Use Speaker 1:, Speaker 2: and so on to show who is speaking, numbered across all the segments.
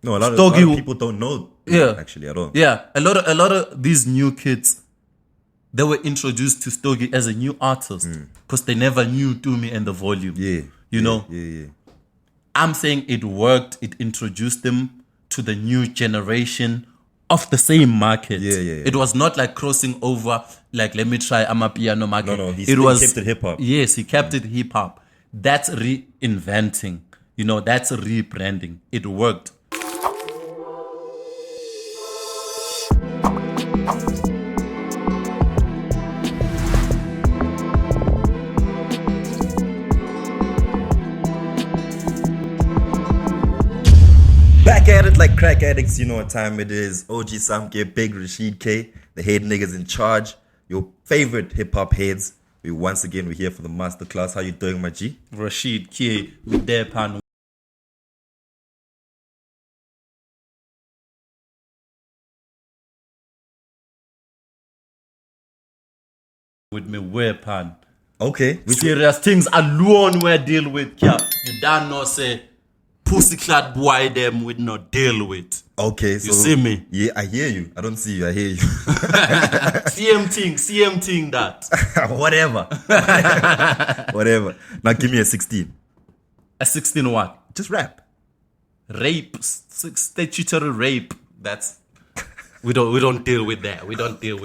Speaker 1: No, a lot of people don't know. Actually, at all.
Speaker 2: Yeah, a lot of these new kids, they were introduced to Stogie as a new artist because they never knew Tumi and the Volume. You know.
Speaker 1: Yeah.
Speaker 2: I'm saying it worked. It introduced them to the new generation of the same market.
Speaker 1: Yeah.
Speaker 2: It was not like crossing over, like, let me try Amapiano market.
Speaker 1: No, he kept it hip hop.
Speaker 2: Yes, he kept it hip hop. That's reinventing. You know, that's rebranding. It worked.
Speaker 1: Back at it like crack addicts, you know what time it is. OG Samke, Big Rashid K, the head niggas in charge. Your favorite hip-hop heads. We're here for the masterclass. How you doing, my G?
Speaker 2: Rashid K, with their pan. With me weapon.
Speaker 1: Okay.
Speaker 2: Serious things alone we deal with. Yeah. You don't know say pussyclad boy them would not deal with.
Speaker 1: Okay, so
Speaker 2: you see me?
Speaker 1: Yeah, I hear you. I don't see you, I hear you.
Speaker 2: CM thing that.
Speaker 1: Whatever. Now give me a 16.
Speaker 2: A 16 what?
Speaker 1: Just rap.
Speaker 2: Rape. Statutory rape. That's we don't deal with that. We don't deal.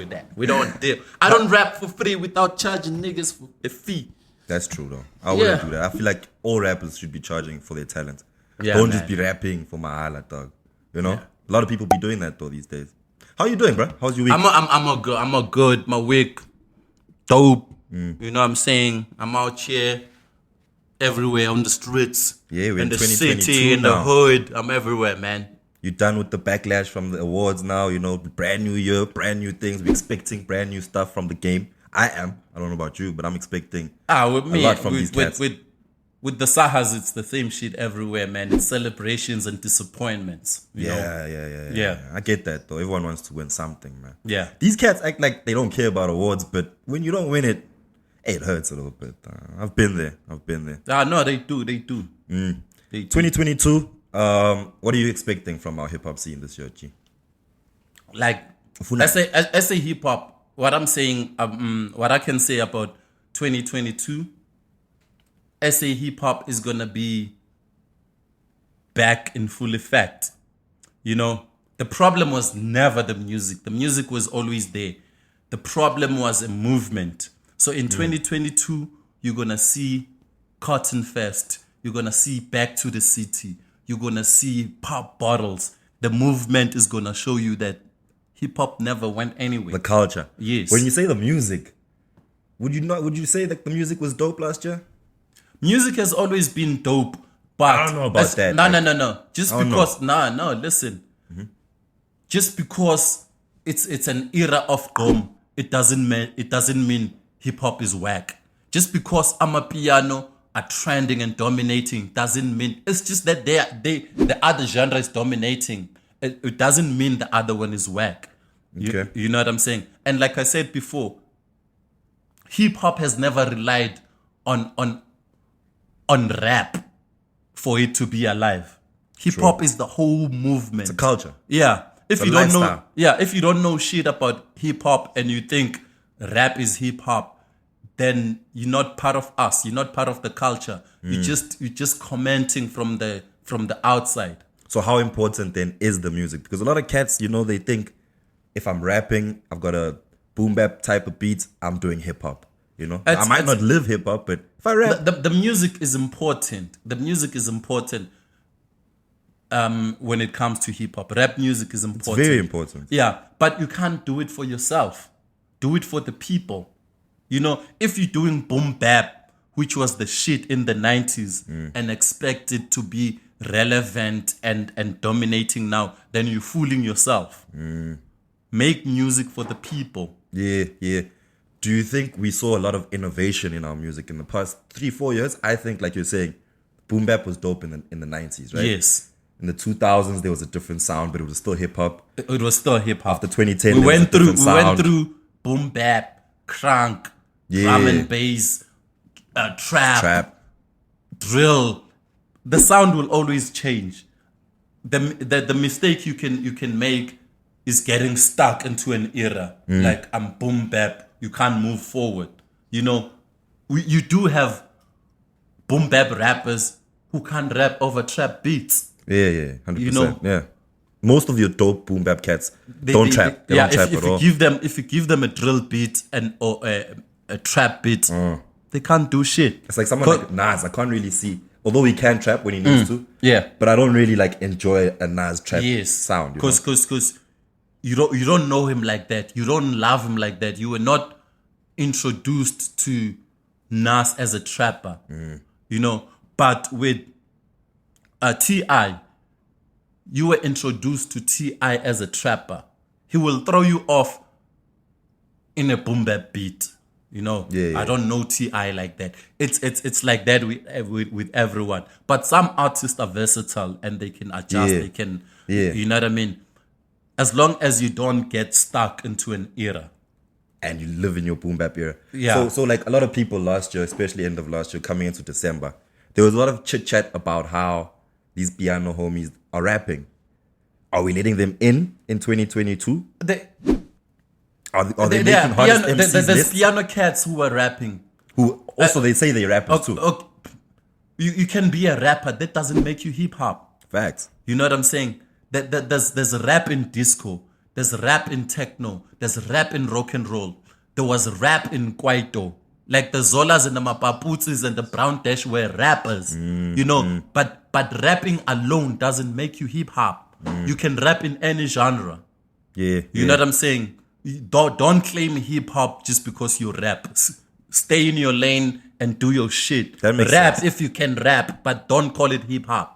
Speaker 2: I don't rap for free without charging niggas for a fee.
Speaker 1: That's true though. I wouldn't do that. I feel like all rappers should be charging for their talent.
Speaker 2: Yeah,
Speaker 1: don't just be rapping for my dog. You know? Yeah. A lot of people be doing that though these days. How you doing, bro? How's your week?
Speaker 2: I'm a good. My week dope. You know what I'm saying? I'm out here everywhere on the streets.
Speaker 1: Yeah, we're
Speaker 2: in
Speaker 1: the
Speaker 2: city, in the hood. I'm everywhere, man.
Speaker 1: You done with the backlash from the awards now, you know, brand new year, brand new things. We're expecting brand new stuff from the game. I am. I don't know about you, but I'm expecting
Speaker 2: with me,
Speaker 1: a lot from these cats.
Speaker 2: With the Sahas, it's the same shit everywhere, man. It's celebrations and disappointments. You know?
Speaker 1: Yeah. I get that, though. Everyone wants to win something, man.
Speaker 2: Yeah.
Speaker 1: These cats act like they don't care about awards, but when you don't win it, it hurts a little bit. I've been there.
Speaker 2: No, they do. They do.
Speaker 1: 2022, what are you expecting from our hip-hop scene this year, G?
Speaker 2: Like, I say hip-hop. What I'm saying, what I can say about 2022, SA hip hop is gonna be back in full effect. You know, the problem was never the music. The music was always there. The problem was a movement. So in 2022, you're gonna see Cotton Fest. You're gonna see Back to the City. You're gonna see pop bottles. The movement is gonna show you that hip hop never went anywhere.
Speaker 1: The culture.
Speaker 2: Yes.
Speaker 1: When you say the music, would you say that the music was dope last year?
Speaker 2: Music has always been dope, but
Speaker 1: I don't know about that.
Speaker 2: No. Just because listen. Just because it's an era of dome, it doesn't mean hip hop is whack. Just because Amapiano are trending and dominating doesn't mean it's just that the other genre is dominating. It doesn't mean the other one is whack.
Speaker 1: Okay.
Speaker 2: You know what I'm saying? And like I said before, hip hop has never relied on rap for it to be alive. Hip hop is the whole movement.
Speaker 1: It's a culture.
Speaker 2: Yeah. If you don't
Speaker 1: lifestyle.
Speaker 2: if you don't know shit about hip hop and you think rap is hip hop, then you're not part of us. You're not part of the culture. You're just commenting from the outside.
Speaker 1: So how important then is the music? Because a lot of cats, you know, they think if I'm rapping, I've got a boom bap type of beats, I'm doing hip hop. You know, I might not live hip hop, but if I rap,
Speaker 2: the music is important. The music is important. When it comes to hip hop, rap music is important.
Speaker 1: It's very important.
Speaker 2: Yeah, but you can't do it for yourself. Do it for the people. You know, if you're doing boom bap, which was the shit in the 90s, and expect it to be relevant and dominating now, then you're fooling yourself. Make music for the people.
Speaker 1: Yeah. Do you think we saw a lot of innovation in our music in the past 3-4 years? I think, like you're saying, boom bap was dope in the 90s, right?
Speaker 2: Yes.
Speaker 1: In the 2000s, there was a different sound, but it was still hip hop.
Speaker 2: It was still hip hop.
Speaker 1: After 2010,
Speaker 2: we went through boom bap, crunk, drum and bass, trap, drill. The sound will always change. the mistake you can make is getting stuck into an era. Like I'm boom bap, you can't move forward. You know, you do have boom bap rappers who can't rap over trap beats.
Speaker 1: Yeah, 100%.
Speaker 2: You know,
Speaker 1: yeah. Most of your dope boom bap cats don't trap. They don't trap at all.
Speaker 2: If you give them a drill beat or a trap beat, they can't do shit.
Speaker 1: It's like someone like Nas. I can't really see, although he can trap when he needs to.
Speaker 2: Yeah,
Speaker 1: but I don't really like enjoy a Nas trap
Speaker 2: yes.
Speaker 1: sound.
Speaker 2: Because you don't know him like that. You don't love him like that. You were not introduced to Nas as a trapper. You know, but with T.I., you were introduced to T.I. as a trapper. He will throw you off in a boom bap beat. You know, I don't know T.I. like that. It's like that with everyone. But some artists are versatile and they can adjust. They can, you know what I mean? As long as you don't get stuck into an era.
Speaker 1: And you live in your boom bap era.
Speaker 2: Yeah.
Speaker 1: So like a lot of people last year, especially end of last year, coming into December, there was a lot of chit chat about how these piano homies are rapping. Are we letting them in 2022? Are they making hardest MCs
Speaker 2: There's piano cats who are rapping.
Speaker 1: Who also they say they're rappers too.
Speaker 2: Okay. You can be a rapper. That doesn't make you hip hop.
Speaker 1: Facts.
Speaker 2: You know what I'm saying? There's rap in disco. There's rap in techno. There's rap in rock and roll. There was rap in Kwaito. Like the Zolas and the Mapaputzis and the Brown Dash were rappers. You know, but rapping alone doesn't make you hip hop. You can rap in any genre. You know what I'm saying? Don't claim hip hop just because you rap. Stay in your lane and do your shit.
Speaker 1: That makes
Speaker 2: rap
Speaker 1: sense.
Speaker 2: if you can rap, but don't call it hip hop.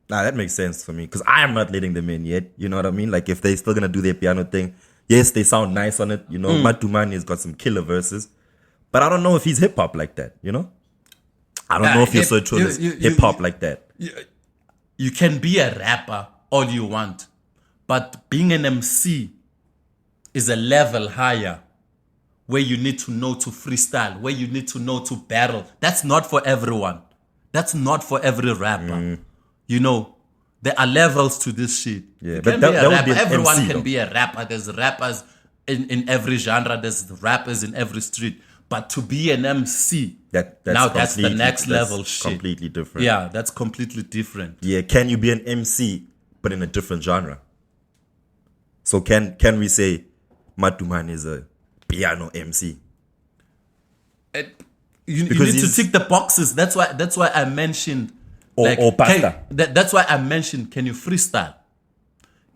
Speaker 1: Nah, that makes sense for me because I am not letting them in yet. You know what I mean? Like if they're still gonna do their piano thing, yes, they sound nice on it. You know, Matumani has got some killer verses, but I don't know if he's hip hop like that. You know, I don't know if your Soul is hip hop like that.
Speaker 2: You can be a rapper all you want, but being an MC is a level higher, where you need to know to freestyle, where you need to know to battle. That's not for everyone. That's not for every rapper. You know, there are levels to this shit.
Speaker 1: Yeah,
Speaker 2: you
Speaker 1: but
Speaker 2: can
Speaker 1: that
Speaker 2: be a
Speaker 1: would
Speaker 2: rapper.
Speaker 1: be an
Speaker 2: Everyone
Speaker 1: MC
Speaker 2: can
Speaker 1: though.
Speaker 2: be a rapper. There's rappers in every genre. There's rappers in every street. But to be an MC, that's the next level shit.
Speaker 1: Completely different.
Speaker 2: Yeah, that's completely different.
Speaker 1: Yeah, can you be an MC but in a different genre? So can we say Matumani is a piano MC?
Speaker 2: You need to tick the boxes. That's why I mentioned
Speaker 1: or pasta.
Speaker 2: That's why I mentioned, can you freestyle?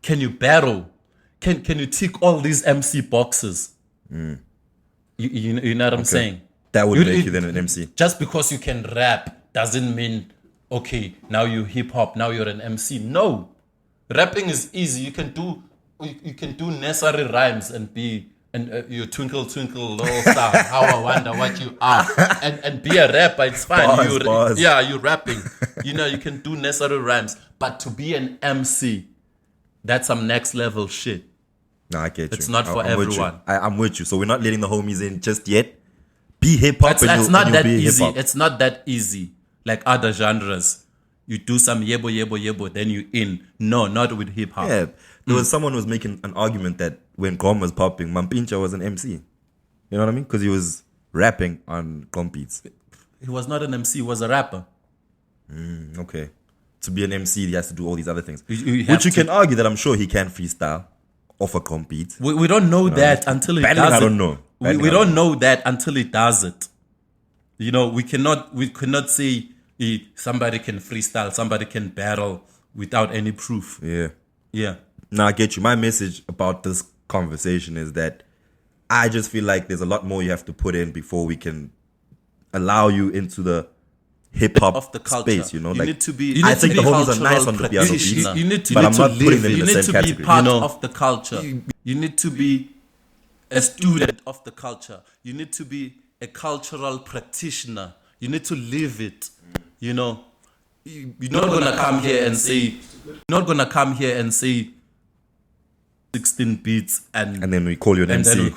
Speaker 2: Can you battle? Can you tick all these MC boxes? You know what I'm saying?
Speaker 1: That would make you then an MC.
Speaker 2: Just because you can rap doesn't mean, okay, now you hip hop, now you're an MC. No. Rapping is easy. You can do necessary rhymes and be you twinkle twinkle little star, how I wonder what you are, and be a rapper. It's fine.
Speaker 1: Bars.
Speaker 2: You're rapping. You know, you can do necessary rhymes, but to be an MC, that's some next level shit.
Speaker 1: No, I get you.
Speaker 2: It's not for
Speaker 1: I'm
Speaker 2: everyone.
Speaker 1: I'm with you. So we're not letting the homies in just yet. Be hip hop.
Speaker 2: It's not that
Speaker 1: be
Speaker 2: easy.
Speaker 1: hip-hop.
Speaker 2: It's not that easy. Like other genres, you do some yebo, then you in. No, not with hip hop.
Speaker 1: Yeah, there was someone who was making an argument that when Gom was popping, Mampincha was an MC. You know what I mean? Because he was rapping on Gom beats.
Speaker 2: He was not an MC. He was a rapper.
Speaker 1: Okay. To be an MC, he has to do all these other things.
Speaker 2: You
Speaker 1: can argue that I'm sure he can freestyle off a Gom beat.
Speaker 2: We don't know that until he does it.
Speaker 1: I don't know.
Speaker 2: We don't know that until he does it. You know, we cannot say somebody can freestyle, somebody can battle without any proof. Yeah.
Speaker 1: Now I get you. My message about this conversation is that I just feel like there's a lot more you have to put in before we can allow you into the hip hop
Speaker 2: of the culture.
Speaker 1: Space. You know,
Speaker 2: you
Speaker 1: like
Speaker 2: need to be.
Speaker 1: I think the homies are nice on the piano beats,
Speaker 2: you need to
Speaker 1: but I'm not
Speaker 2: live.
Speaker 1: putting them in
Speaker 2: You
Speaker 1: the
Speaker 2: need
Speaker 1: same
Speaker 2: to be
Speaker 1: category.
Speaker 2: part of the culture. You need to be a student of the culture. You need to be a cultural practitioner. You need to live it. You know, you're not gonna come here and say. You're not gonna come here and say 16 beats and
Speaker 1: then we call you an MC.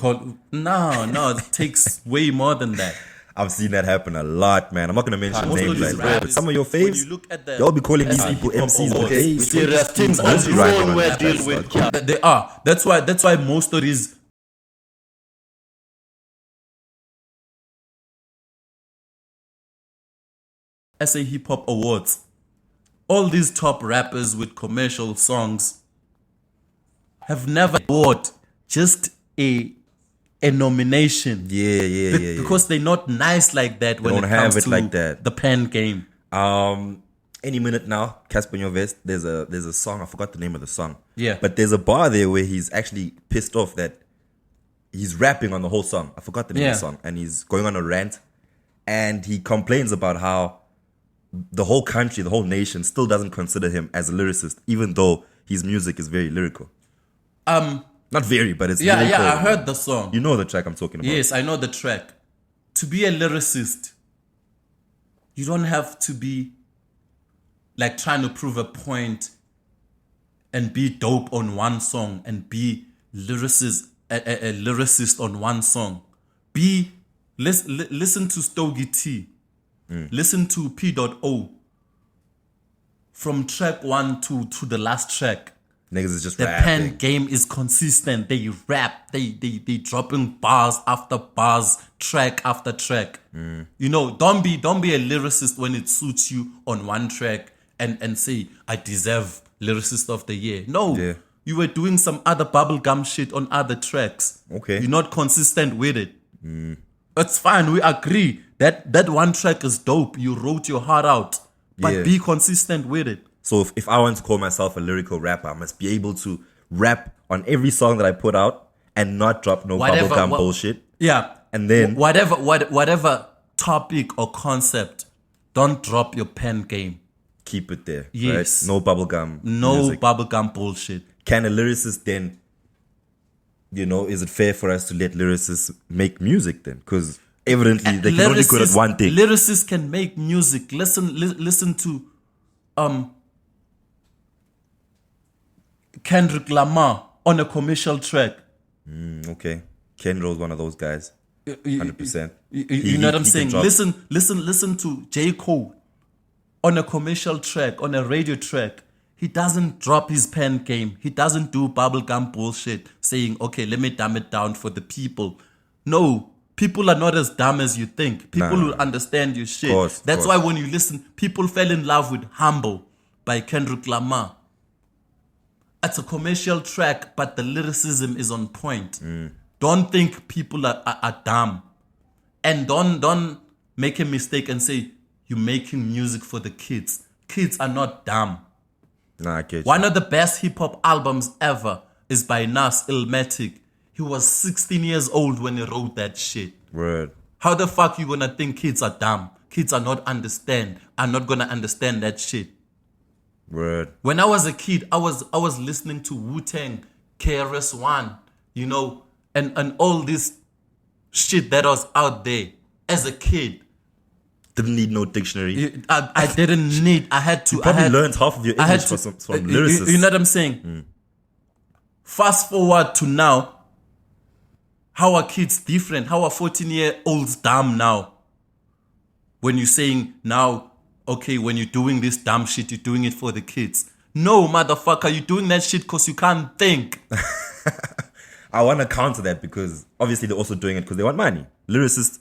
Speaker 2: No, it takes way more than that.
Speaker 1: I've seen that happen a lot, man. I'm not gonna mention
Speaker 2: Most of
Speaker 1: names
Speaker 2: these
Speaker 1: like that, but
Speaker 2: rappers,
Speaker 1: some of your
Speaker 2: when
Speaker 1: faves,
Speaker 2: you look at the
Speaker 1: y'all be calling these
Speaker 2: SE
Speaker 1: people
Speaker 2: hip hop
Speaker 1: MCs.
Speaker 2: awards,
Speaker 1: Okay,
Speaker 3: serious things
Speaker 1: Mostly
Speaker 3: as
Speaker 1: riding
Speaker 3: well
Speaker 1: on
Speaker 3: where
Speaker 1: that
Speaker 3: deal
Speaker 1: stuff.
Speaker 3: with
Speaker 2: yeah, they are. That's why most of these SA Hip Hop Awards, all these top rappers with commercial songs have never award, just a nomination.
Speaker 1: Yeah.
Speaker 2: Because they're not nice like that when
Speaker 1: don't
Speaker 2: it
Speaker 1: have
Speaker 2: comes
Speaker 1: it
Speaker 2: to
Speaker 1: like that.
Speaker 2: the pen game.
Speaker 1: Any minute now, Casper in your vest. There's a song. I forgot the name of the song.
Speaker 2: Yeah.
Speaker 1: But there's a bar there where he's actually pissed off that he's rapping on the whole song. I forgot the name of the song, and he's going on a rant, and he complains about how the whole country, the whole nation, still doesn't consider him as a lyricist, even though his music is very lyrical. Not very, but it's lyrical.
Speaker 2: Yeah, I heard the song.
Speaker 1: You know the track I'm talking about.
Speaker 2: Yes, I know the track. To be a lyricist, you don't have to be like trying to prove a point and be dope on one song and be a lyricist on one song. Listen to Stogie T. Listen to P.O. From track 1 to the last track.
Speaker 1: Niggas is just
Speaker 2: The
Speaker 1: rapping.
Speaker 2: pen game is consistent. They rap. They dropping bars after bars, track after track. You know, don't be a lyricist when it suits you on one track and say I deserve lyricist of the year. No,
Speaker 1: Yeah.
Speaker 2: you were doing some other bubblegum shit on other tracks.
Speaker 1: Okay.
Speaker 2: You're not consistent with it. It's fine. We agree that one track is dope. You wrote your heart out, but
Speaker 1: Yeah.
Speaker 2: be consistent with it.
Speaker 1: So if I want to call myself a lyrical rapper, I must be able to rap on every song that I put out and not drop no bubblegum bullshit.
Speaker 2: Yeah.
Speaker 1: And then
Speaker 2: whatever topic or concept, don't drop your pen game.
Speaker 1: keep it there.
Speaker 2: Yes.
Speaker 1: Right? No bubblegum.
Speaker 2: No
Speaker 1: music.
Speaker 2: bubblegum bullshit.
Speaker 1: Can a lyricist then, is it fair for us to let lyricists make music then? Because evidently they can only good at one thing.
Speaker 2: Lyricists can make music. Listen to Kendrick Lamar on a commercial track.
Speaker 1: Okay. Kendall's one of those guys. 100%.
Speaker 2: You know what I'm
Speaker 1: he can
Speaker 2: saying?
Speaker 1: drop-
Speaker 2: Listen to J. Cole on a commercial track, on a radio track. He doesn't drop his pen game. He doesn't do bubblegum bullshit saying, okay, let me dumb it down for the people. No, people are not as dumb as you think. People will understand your shit.
Speaker 1: Course,
Speaker 2: That's why when you listen, people fell in love with Humble by Kendrick Lamar. It's a commercial track, but the lyricism is on point. Don't think people are dumb. And don't make a mistake and say, you're making music for the kids. Kids are not dumb.
Speaker 1: Nah, I get you.
Speaker 2: One of the best hip-hop albums ever is by Nas, Illmatic. He was 16 years old when he wrote that shit.
Speaker 1: Word.
Speaker 2: How the fuck you gonna think kids are dumb? Kids are not gonna understand that shit.
Speaker 1: Word.
Speaker 2: When I was a kid, I was listening to Wu-Tang, KRS-One, and all this shit that was out there as a kid.
Speaker 1: Didn't need no dictionary.
Speaker 2: I didn't need. I had to.
Speaker 1: You probably
Speaker 2: I had,
Speaker 1: learned half of your
Speaker 2: I had
Speaker 1: English
Speaker 2: to,
Speaker 1: from lyricists.
Speaker 2: You know what I'm saying? Fast forward to now. How are kids different? How are 14-year-olds dumb now? When you're saying now, okay, when you're doing this dumb shit, you're doing it for the kids. No, motherfucker, you're doing that shit because you can't think.
Speaker 1: I want to counter that because obviously they're also doing it because they want money. Lyricists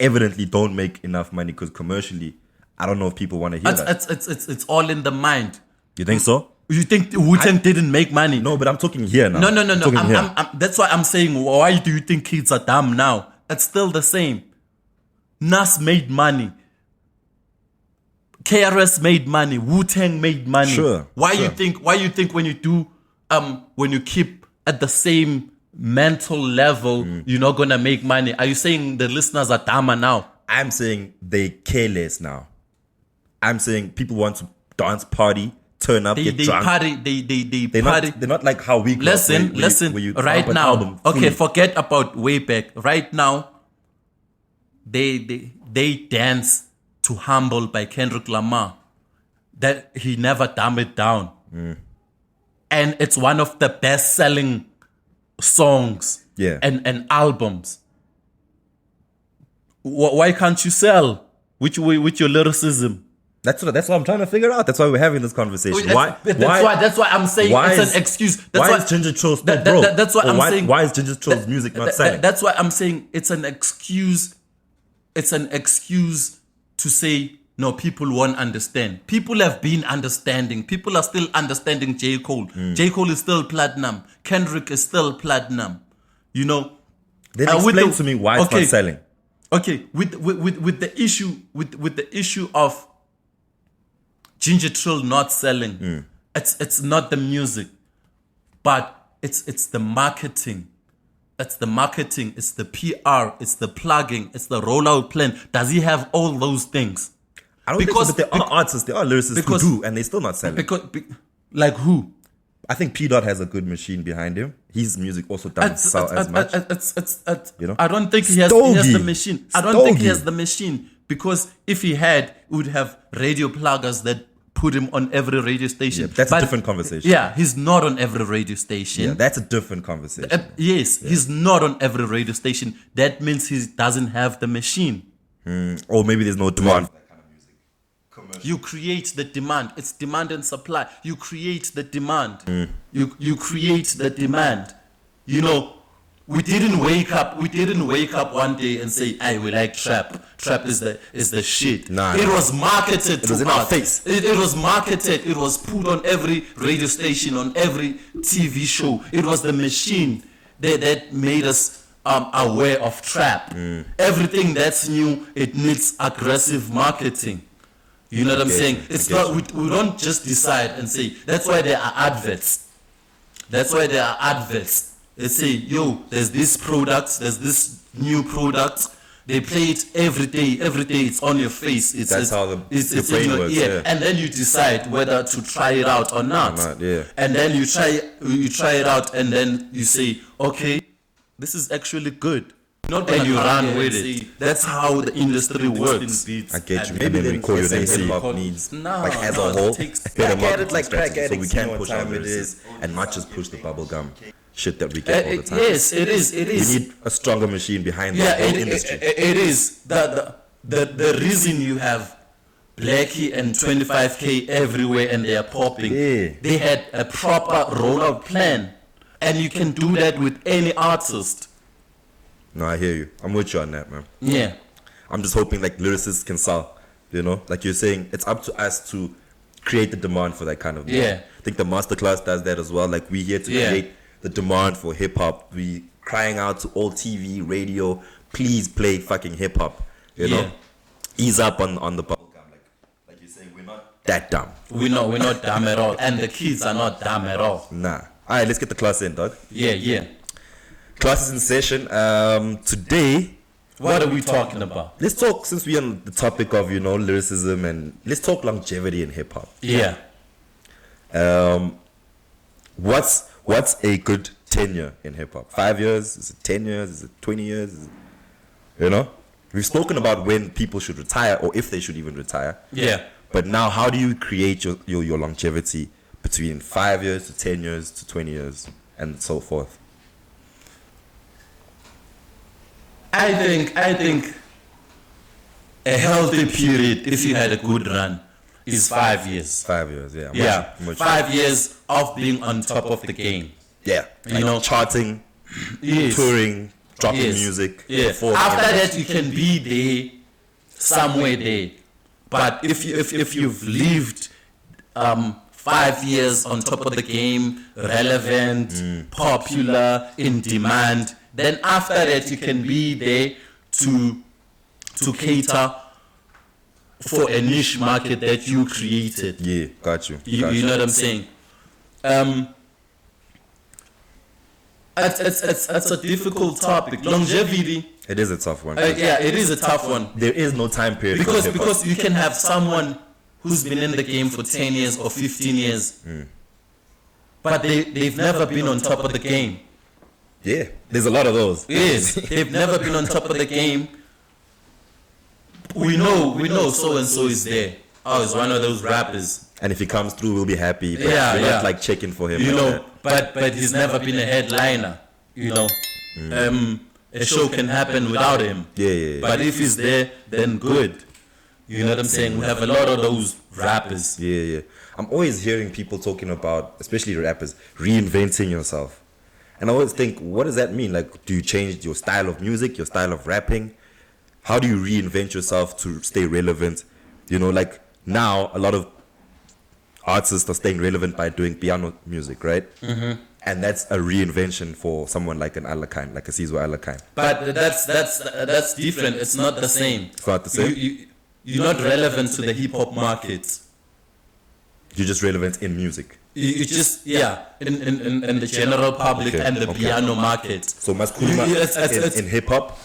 Speaker 1: evidently don't make enough money because commercially, I don't know if people want to hear that.
Speaker 2: It's all in the mind.
Speaker 1: You think so?
Speaker 2: You think Wu-Tang didn't make money?
Speaker 1: No, but I'm talking here now.
Speaker 2: No.
Speaker 1: I'm talking here.
Speaker 2: That's why I'm saying, why do you think kids are dumb now? It's still the same. Nas made money. KRS made money. Wu-Tang made money.
Speaker 1: Sure.
Speaker 2: Why you think when you do when you keep at the same mental level, you're not gonna make money? Are you saying the listeners are dumber now?
Speaker 1: I'm saying they care less now. I'm saying people want to dance, party, turn up, get
Speaker 2: They
Speaker 1: drunk.
Speaker 2: party. They
Speaker 1: They're
Speaker 2: party.
Speaker 1: not. They're not like how we grew up,
Speaker 2: Listen.
Speaker 1: where you
Speaker 2: Right
Speaker 1: drop an
Speaker 2: now,
Speaker 1: album
Speaker 2: okay,
Speaker 1: fully.
Speaker 2: forget about way back. Right now, they dance to "Humble" by Kendrick Lamar. That he never dumbed it down, and it's one of the best-selling songs.
Speaker 1: Yeah.
Speaker 2: and albums. Why can't you sell with your lyricism?
Speaker 1: That's what I'm trying to figure out. That's why we're having this conversation.
Speaker 2: That's why I'm saying it's an excuse.
Speaker 1: Why is Ginger Troll's not broke?
Speaker 2: That's why I'm saying.
Speaker 1: Why is Ginger Troll's music not selling?
Speaker 2: That's why I'm saying it's an excuse. It's an excuse to say no. People won't understand. People have been understanding. People are still understanding J. Cole. J. Cole is still platinum. Kendrick is still platinum. You know.
Speaker 1: Then explain to me why it's not selling.
Speaker 2: Okay, with the issue of Ginger Troll not selling, it's not the music, but it's the marketing. It's the marketing, it's the PR, it's the plugging, it's the rollout plan. Does he have all those things?
Speaker 1: I don't think so, but there are artists, there are lyricists who do, and they're still not selling.
Speaker 2: Like who?
Speaker 1: I think P. Dot has a good machine behind him. His music also doesn't sell as much. You know?
Speaker 2: I don't think he has the machine. I don't think he has the machine, because if he had, he would have radio pluggers that put him on every radio station.
Speaker 1: Yeah, that's a different conversation.
Speaker 2: Yeah, he's not on every radio station.
Speaker 1: Yeah, that's a different conversation.
Speaker 2: Yes, he's not on every radio station. That means he doesn't have the machine.
Speaker 1: Or maybe there's no demand.
Speaker 2: You create the demand. It's demand and supply. You create the demand. You create the demand. You know, we didn't wake up one day and say, "Hey, we like trap. Trap is the shit." It was marketed.
Speaker 1: It was in our face.
Speaker 2: It was marketed. It was put on every radio station, on every TV show. It was the machine that made us aware of trap. Everything that's new, it needs aggressive marketing. You know what I'm saying? It's not, we don't just decide and say, that's why there are adverts. That's why there are adverts. They say, yo, there's this product, there's this new product. They play it every day it's on your face.
Speaker 1: That's how the brain works. Yeah.
Speaker 2: And then you decide whether to try it out or not. And then you try it out, and then you say, okay, this is actually good. And you run with it. That's how the industry works.
Speaker 1: I get you. Maybe then we call your MC needs, like as a whole, better market like crack addicts, so we can push our lyrics and not just push the bubblegum shit that we get all the time.
Speaker 2: Yes, it is.
Speaker 1: We need a stronger machine behind the whole industry.
Speaker 2: It is. The reason you have Blackie and 25K everywhere and they are popping, they had a proper rollout plan. And you can do that with any artist.
Speaker 1: No, I hear you. I'm with you on that, man.
Speaker 2: Yeah.
Speaker 1: I'm just hoping like lyricists can sell. You know, like you're saying, it's up to us to create the demand for that kind of music.
Speaker 2: Yeah.
Speaker 1: I think the masterclass does that as well. Like we're here to create the demand for hip hop. We crying out to all TV, radio, please play fucking hip hop. You know, ease up on the bubblegum. Like you're saying, we're not that dumb.
Speaker 2: We're not dumb at all, and the kids are not dumb at all.
Speaker 1: Nah. All right, let's get the class in, dog.
Speaker 2: Yeah.
Speaker 1: Class is in session. Today,
Speaker 2: what are we talking about?
Speaker 1: Let's talk, since we're on the topic of, you know, lyricism, and let's talk longevity in hip hop.
Speaker 2: Yeah.
Speaker 1: What's a good tenure in hip hop? 5 years? Is it 10 years? Is it 20 years? You know, we've spoken about when people should retire or if they should even retire.
Speaker 2: Yeah.
Speaker 1: But now, how do you create your longevity between 5 years to 10 years to 20 years and so forth?
Speaker 2: I think a healthy period, if you had a good run, is 5 years.
Speaker 1: 5 years, yeah.
Speaker 2: Much 5 years of being on top of the game.
Speaker 1: Yeah,
Speaker 2: you know,
Speaker 1: charting, touring, dropping music.
Speaker 2: Yeah. After that, you can be there, somewhere there. But if you've lived 5 years on top of the game, relevant, popular, in demand, then after that you can be there to cater for a niche market that you created.
Speaker 1: Yeah, got you.
Speaker 2: You know what I'm saying? It's a difficult topic. Longevity.
Speaker 1: It is a tough one.
Speaker 2: Yeah, it is a tough one.
Speaker 1: There is no time period.
Speaker 2: Because you can have someone who's been in the game for 10 years or 15 years, but they've never been on top of the game.
Speaker 1: Yeah, there's a lot of those.
Speaker 2: Yes, they've never been on top of the game. We know so and so is there. Oh, it's one of those rappers.
Speaker 1: And if he comes through, we'll be happy. But
Speaker 2: we're
Speaker 1: not like checking for him.
Speaker 2: You
Speaker 1: like
Speaker 2: know,
Speaker 1: that.
Speaker 2: but he's never been a headliner. You know, a show can happen without him.
Speaker 1: Yeah.
Speaker 2: But if he's there, then good. You know what I'm saying? We have a lot of those rappers.
Speaker 1: Yeah. I'm always hearing people talking about, especially rappers, reinventing yourself. And I always think, what does that mean? Like, do you change your style of music, your style of rapping? How do you reinvent yourself to stay relevant? You know, like now a lot of artists are staying relevant by doing piano music, right? Mm-hmm. And that's a reinvention for someone like an Alakan, like a Sizwe Alakan.
Speaker 2: But that's different. It's not the same.
Speaker 1: It's not the same.
Speaker 2: You're not relevant to the hip hop market.
Speaker 1: You're just relevant in music.
Speaker 2: You just in the general public and the piano market.
Speaker 1: So Maskuluma in hip hop.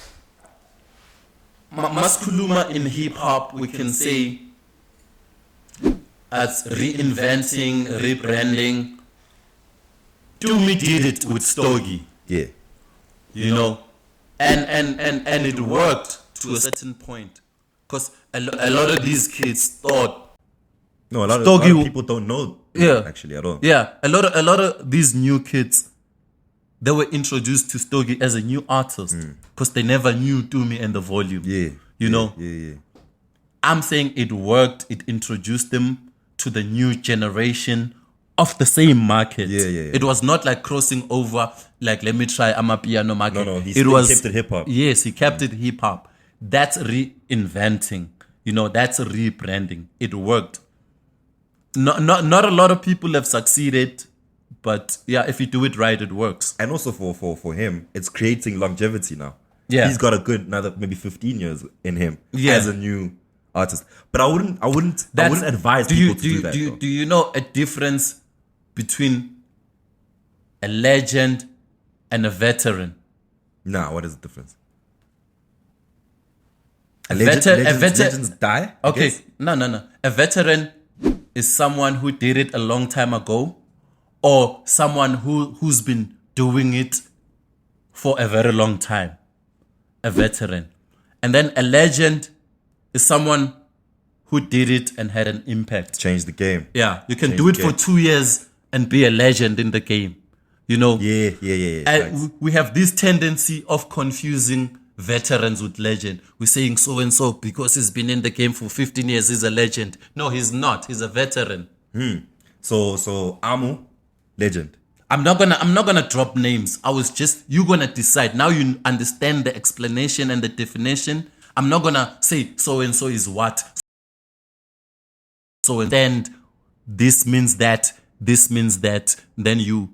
Speaker 2: Maskuluma in hip hop, we can say as reinventing, rebranding. Dumi did it with Stogie.
Speaker 1: Yeah.
Speaker 2: You know, and it worked to a certain point, because a lot of these kids thought.
Speaker 1: No, a lot of people don't know.
Speaker 2: Yeah,
Speaker 1: actually, at all.
Speaker 2: Yeah, a lot of these new kids, they were introduced to Stogie as a new artist because they never knew Dumi and the Volume.
Speaker 1: Yeah,
Speaker 2: you know.
Speaker 1: Yeah.
Speaker 2: I'm saying it worked. It introduced them to the new generation of the same market.
Speaker 1: Yeah.
Speaker 2: It was not like crossing over, like, let me try Amapiano market.
Speaker 1: No, he kept it hip hop.
Speaker 2: Yes, he kept it hip hop. That's reinventing. You know, that's rebranding. It worked. Not a lot of people have succeeded, but yeah, if you do it right, it works.
Speaker 1: And also for him, it's creating longevity now.
Speaker 2: Yeah,
Speaker 1: he's got a good another maybe 15 years in him as a new artist. But I wouldn't advise people to do that.
Speaker 2: Do you know a difference between a legend and a veteran?
Speaker 1: Nah, what is the difference?
Speaker 2: Legends
Speaker 1: die?
Speaker 2: Okay, no. A veteran is someone who did it a long time ago, or someone who's been doing it for a very long time. A veteran. And then a legend is someone who did it and had an impact.
Speaker 1: Change the game.
Speaker 2: Yeah, you can do it for 2 years and be a legend in the game. You know?
Speaker 1: Yeah.
Speaker 2: And we have this tendency of confusing veterans with legend. We're saying so and so because he's been in the game for 15 years, he's a legend. No, he's not. He's a veteran.
Speaker 1: So Amu, legend.
Speaker 2: I'm not gonna drop names. You're gonna decide. Now you understand the explanation and the definition. I'm not gonna say so and so is what. So then this means that, then you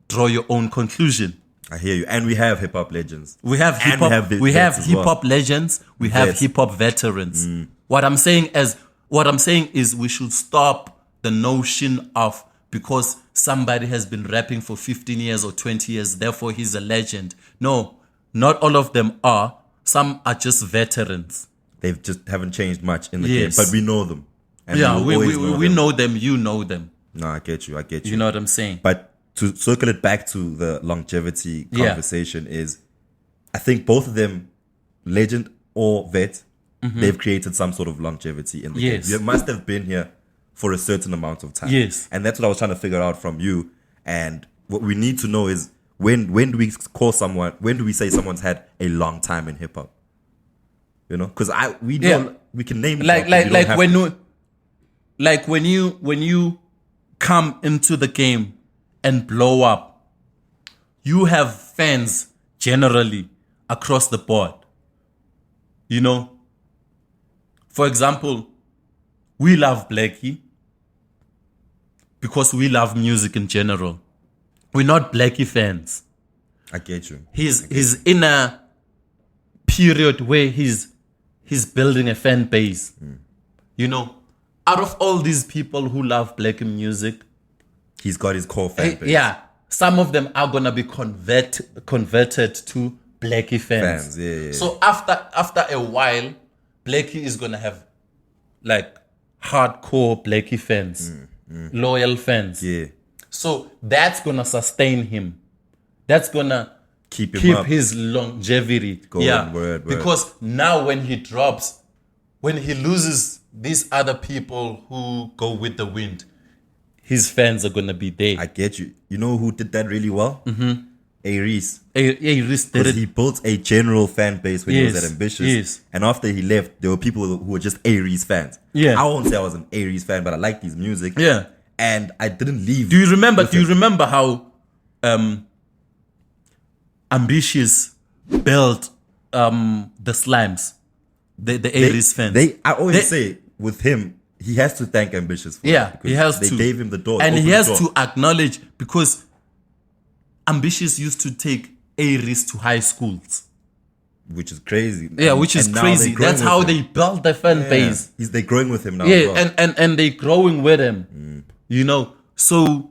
Speaker 2: draw your own conclusion.
Speaker 1: I hear you. And we have hip hop legends.
Speaker 2: We have hip hop legends. We have hip hop veterans. What I'm saying is we should stop the notion of, because somebody has been rapping for 15 years or 20 years, therefore he's a legend. No, not all of them are. Some are just veterans.
Speaker 1: They just haven't changed much in the game, but we know them. And
Speaker 2: we know them. You know them.
Speaker 1: No, I get you.
Speaker 2: You know what I'm saying?
Speaker 1: But to circle it back to the longevity conversation is, I think both of them, legend or vet, they've created some sort of longevity in the game. You must have been here for a certain amount of time.
Speaker 2: Yes.
Speaker 1: And that's what I was trying to figure out from you. And what we need to know is, when do we say someone's had a long time in hip hop? You know, because we can name
Speaker 2: when you come into the game and blow up, you have fans generally across the board. You know, for example, we love Blackie because we love music in general. We're not Blackie fans.
Speaker 1: I get you.
Speaker 2: He's in a period where he's building a fan base. You know, out of all these people who love Blackie music,
Speaker 1: he's got his core fan base.
Speaker 2: Yeah, some of them are gonna be converted to Blackie fans.
Speaker 1: Yeah.
Speaker 2: So after a while, Blackie is gonna have like hardcore Blackie fans, loyal fans.
Speaker 1: Yeah.
Speaker 2: So that's gonna sustain him. That's gonna
Speaker 1: keep
Speaker 2: his longevity.
Speaker 1: Word.
Speaker 2: Because now when he drops, when he loses these other people who go with the wind, his fans are gonna be there.
Speaker 1: I get you. You know who did that really well? Reese.
Speaker 2: Reese did
Speaker 1: Because
Speaker 2: it.
Speaker 1: he built a general fan base when he was
Speaker 2: Yes,
Speaker 1: at Ambitious.
Speaker 2: yes.
Speaker 1: And after he left, there were people who were just Reese fans.
Speaker 2: Yeah.
Speaker 1: I won't say I was an Reese fan, but I liked his music.
Speaker 2: Yeah.
Speaker 1: And I didn't leave.
Speaker 2: Do you remember how Ambitious built the slimes? The Aries fans.
Speaker 1: I always say with him, he has to thank Ambitious for
Speaker 2: Yeah,
Speaker 1: it, because
Speaker 2: he has
Speaker 1: they
Speaker 2: to.
Speaker 1: gave him the door.
Speaker 2: And he
Speaker 1: opened the
Speaker 2: has
Speaker 1: door.
Speaker 2: to acknowledge, because Ambitious used to take Aries to high schools.
Speaker 1: Which is crazy.
Speaker 2: Yeah, which is
Speaker 1: And now
Speaker 2: crazy.
Speaker 1: they're growing
Speaker 2: That's
Speaker 1: with
Speaker 2: how
Speaker 1: him.
Speaker 2: they built the fan base.
Speaker 1: They're growing with him now.
Speaker 2: Yeah,
Speaker 1: as well.
Speaker 2: and they're growing with him. You know, so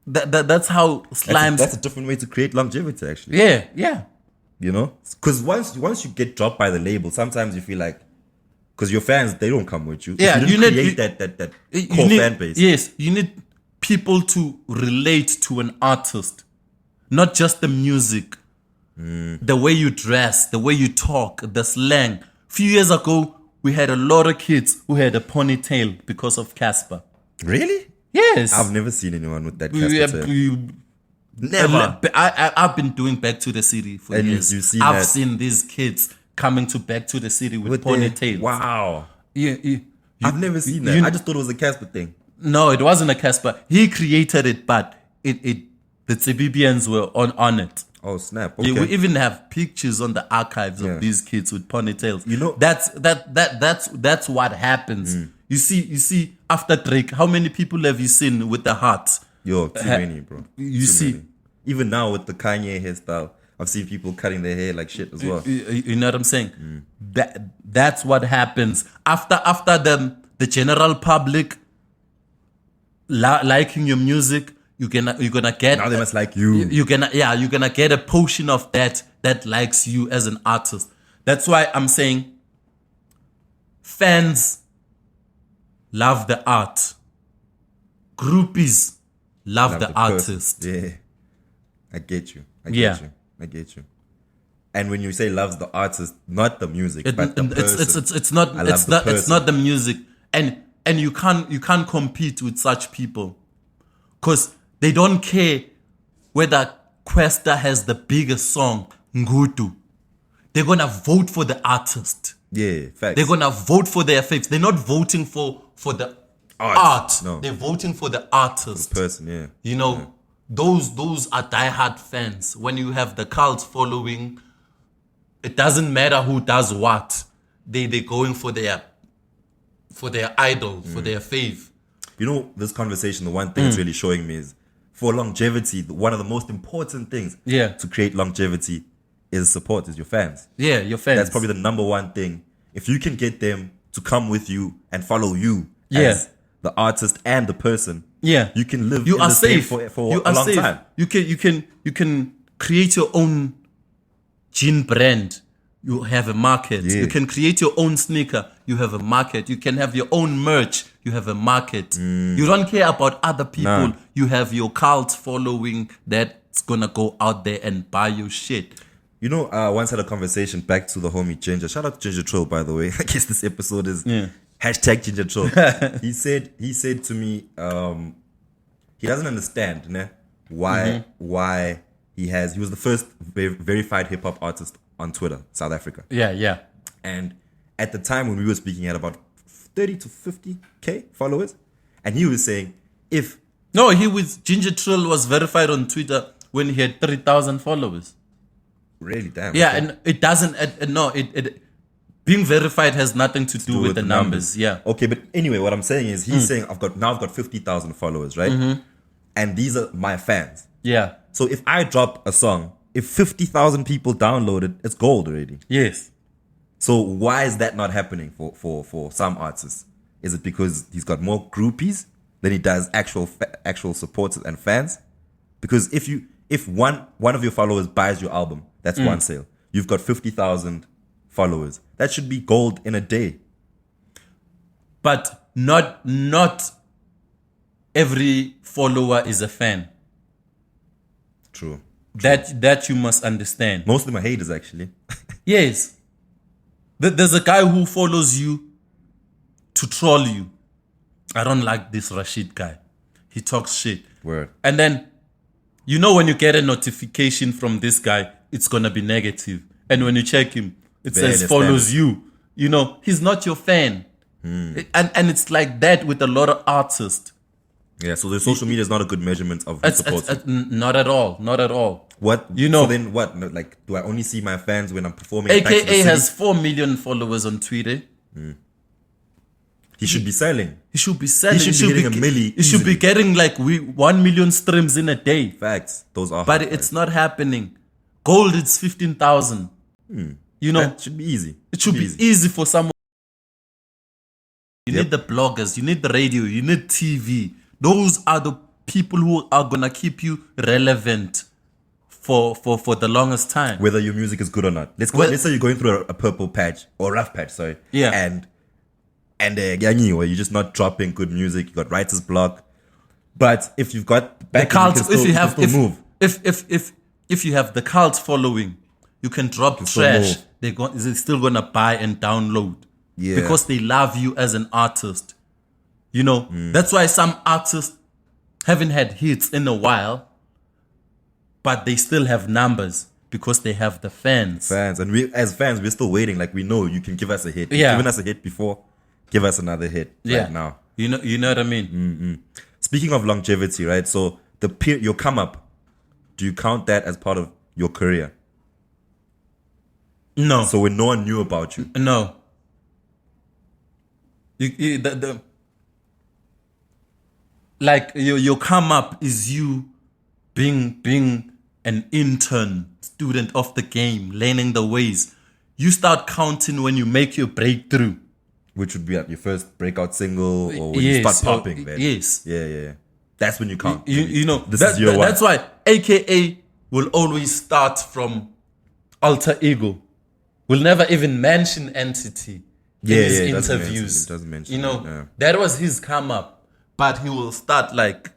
Speaker 2: that's how slimes.
Speaker 1: That's a different way to create longevity, actually.
Speaker 2: Yeah.
Speaker 1: You know, because once you get dropped by the label, sometimes you feel like, because your fans, they don't come with you.
Speaker 2: Yeah,
Speaker 1: If you
Speaker 2: you
Speaker 1: didn't
Speaker 2: need-
Speaker 1: create that
Speaker 2: You
Speaker 1: core
Speaker 2: need-
Speaker 1: fan base.
Speaker 2: Yes, you need people to relate to an artist, not just the music, the way you dress, the way you talk, the slang. A few years ago, we had a lot of kids who had a ponytail because of Casper.
Speaker 1: Really?
Speaker 2: Yes,
Speaker 1: I've never seen anyone with that.
Speaker 2: Never. I've been doing Back to the City for
Speaker 1: And
Speaker 2: years.
Speaker 1: you've seen
Speaker 2: I've
Speaker 1: that.
Speaker 2: seen these kids coming to Back to the City with
Speaker 1: their-
Speaker 2: ponytails.
Speaker 1: Wow.
Speaker 2: Yeah,
Speaker 1: I've never seen that. I just thought it was a Casper thing.
Speaker 2: No, it wasn't a Casper. He created it, but the Tsibibians were on it.
Speaker 1: Oh snap!
Speaker 2: Yeah,
Speaker 1: Okay.
Speaker 2: we even have pictures on the archives
Speaker 1: Yeah.
Speaker 2: of these kids with ponytails.
Speaker 1: You know-
Speaker 2: that's what happens. You see, after Drake, how many people have you seen with the hearts?
Speaker 1: Yo, too many, bro.
Speaker 2: You
Speaker 1: Too
Speaker 2: see-
Speaker 1: many. Even now with the Kanye hairstyle, I've seen people cutting their hair like shit as well.
Speaker 2: You know what I'm saying? That's what happens after the general public liking your music. You're gonna get
Speaker 1: Now they must like you.
Speaker 2: you're gonna get a portion of that likes you as an artist. That's why I'm saying fans love the art, groupies love the
Speaker 1: person.
Speaker 2: artist.
Speaker 1: Yeah, I get you. I get you. And when you say loves the artist, not the music, but the person.
Speaker 2: It's not
Speaker 1: I love
Speaker 2: it's
Speaker 1: the
Speaker 2: not it's
Speaker 1: person.
Speaker 2: not the music, and you can't compete with such people, because they don't care whether Questa has the biggest song, Ngutu. They're gonna vote for the artist.
Speaker 1: Yeah, facts.
Speaker 2: They're gonna vote for their faves. They're not voting for the art.
Speaker 1: No.
Speaker 2: They're voting for the artist.
Speaker 1: person, yeah.
Speaker 2: You know, those are diehard fans. When you have the cult following, it doesn't matter who does what. They're going for their idol, for their fave.
Speaker 1: You know, this conversation, the one thing it's really showing me is, for longevity, one of the most important things to create longevity is support, is your fans.
Speaker 2: Yeah, your fans.
Speaker 1: That's probably the number one thing. If you can get them to come with you and follow you
Speaker 2: Yeah.
Speaker 1: as the artist and the person,
Speaker 2: Yeah,
Speaker 1: you can live
Speaker 2: you
Speaker 1: in
Speaker 2: are
Speaker 1: this game
Speaker 2: safe
Speaker 1: for
Speaker 2: you
Speaker 1: a
Speaker 2: are
Speaker 1: long
Speaker 2: safe.
Speaker 1: time.
Speaker 2: You can create your own gin brand. You have a market.
Speaker 1: Yeah.
Speaker 2: You can create your own sneaker. You have a market. You can have your own merch. You have a market. You don't care about other people.
Speaker 1: Nah.
Speaker 2: You have your cult following that's gonna go out there and buy your shit.
Speaker 1: You know, I once had a conversation back to the homie Ginger. Shout out to Ginger Troll, by the way. I guess this episode is hashtag Ginger Troll. he said to me, he doesn't understand why he was the first verified hip hop artist on Twitter, South Africa.
Speaker 2: Yeah.
Speaker 1: And at the time when we were speaking, he had about 30 to 50K followers. And he was saying,
Speaker 2: Ginger Trill was verified on Twitter when he had 3,000 followers.
Speaker 1: really, damn.
Speaker 2: Yeah,
Speaker 1: okay.
Speaker 2: and it doesn't. It being verified has nothing to do with the numbers. Yeah.
Speaker 1: Okay, but anyway, what I'm saying is, he's saying I've got 50,000 followers, right? And these are my fans.
Speaker 2: Yeah.
Speaker 1: So if I drop a song, if 50,000 people download it, it's gold already.
Speaker 2: Yes.
Speaker 1: So why is that not happening for some artists? Is it because he's got more groupies than he does actual supporters and fans? Because if one of your followers buys your album, that's one sale. You've got 50,000 followers. That should be gold in a day.
Speaker 2: But not every follower is a fan.
Speaker 1: True.
Speaker 2: That you must understand.
Speaker 1: Most of them are haters, actually.
Speaker 2: Yes. There's a guy who follows you to troll you. I don't like this Rashid guy. He talks shit.
Speaker 1: Word.
Speaker 2: And then You know when you get a notification from this guy, it's gonna be negative. And when you check him, it says follows you. You know, he's not your fan. And it's like that with a lot of artists.
Speaker 1: Yeah, so the social media is not a good measurement of who supports you.
Speaker 2: Not at all. Not at all.
Speaker 1: What?
Speaker 2: You know.
Speaker 1: So then what? Like, do I only see my fans when I'm performing? Back to the
Speaker 2: AKA
Speaker 1: city?
Speaker 2: has 4 million followers on Twitter.
Speaker 1: He should be selling.
Speaker 2: He should be selling.
Speaker 1: He should be getting a milli
Speaker 2: He should be
Speaker 1: easily.
Speaker 2: getting like 1 million streams in a day.
Speaker 1: Facts. Those are.
Speaker 2: But
Speaker 1: hard,
Speaker 2: it's not happening. Gold, it's 15,000. You know,
Speaker 1: that should be easy.
Speaker 2: it should be easy for someone. You need the bloggers, you need the radio, you need TV. Those are the people who are gonna keep you relevant for the longest time.
Speaker 1: Whether your music is good or not. Let's say you're going through a purple patch or rough patch, sorry.
Speaker 2: Yeah.
Speaker 1: And where you're just not dropping good music. You got writer's block. But if you've got
Speaker 2: The
Speaker 1: back,
Speaker 2: cult,
Speaker 1: you can still move.
Speaker 2: if you have the cult following, you can drop trash. They're still gonna buy and download.
Speaker 1: Yeah.
Speaker 2: Because they love you as an artist. You know, that's why some artists haven't had hits in a while, but they still have numbers because they have the fans.
Speaker 1: And we, as fans, we're still waiting. Like, we know you can give us a hit.
Speaker 2: Yeah.
Speaker 1: You've given us a hit before. Give us another hit right now.
Speaker 2: You know what I mean?
Speaker 1: Speaking of longevity, right? So your come up, do you count that as part of your career?
Speaker 2: No.
Speaker 1: So when no one knew about you.
Speaker 2: No. Like your come up is you being an intern, student of the game, learning the ways. You start counting when you make your breakthrough.
Speaker 1: Which would be like your first breakout single or when you start popping, man.
Speaker 2: Yes.
Speaker 1: Yeah. That's when you count.
Speaker 2: You know,
Speaker 1: this is year one.
Speaker 2: That's why AKA will always start from alter ego. Will never even mention entity in his interviews.
Speaker 1: It doesn't mention
Speaker 2: you know,
Speaker 1: it, yeah.
Speaker 2: that was his come up. But he will start like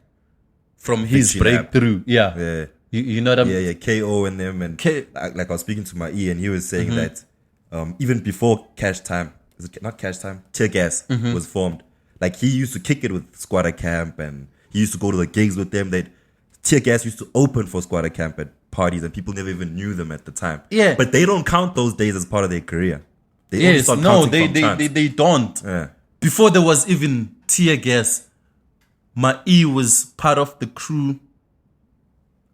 Speaker 2: from his
Speaker 1: Pitching
Speaker 2: breakthrough. Yeah.
Speaker 1: Yeah.
Speaker 2: You know what I mean?
Speaker 1: Yeah, KO and them. And like I was speaking to my E and he was saying that even before Cash Time, is it not Cash Time? Tear Gas was formed. Like he used to kick it with Squatter Camp and he used to go to the gigs with them. Tear Gas used to open for Squatter Camp at parties and people never even knew them at the time.
Speaker 2: Yeah.
Speaker 1: But they don't count those days as part of their career. They
Speaker 2: Yes,
Speaker 1: only
Speaker 2: no,
Speaker 1: start counting from chance.
Speaker 2: they don't.
Speaker 1: Yeah.
Speaker 2: Before there was even Tear Gas, my E was part of the crew.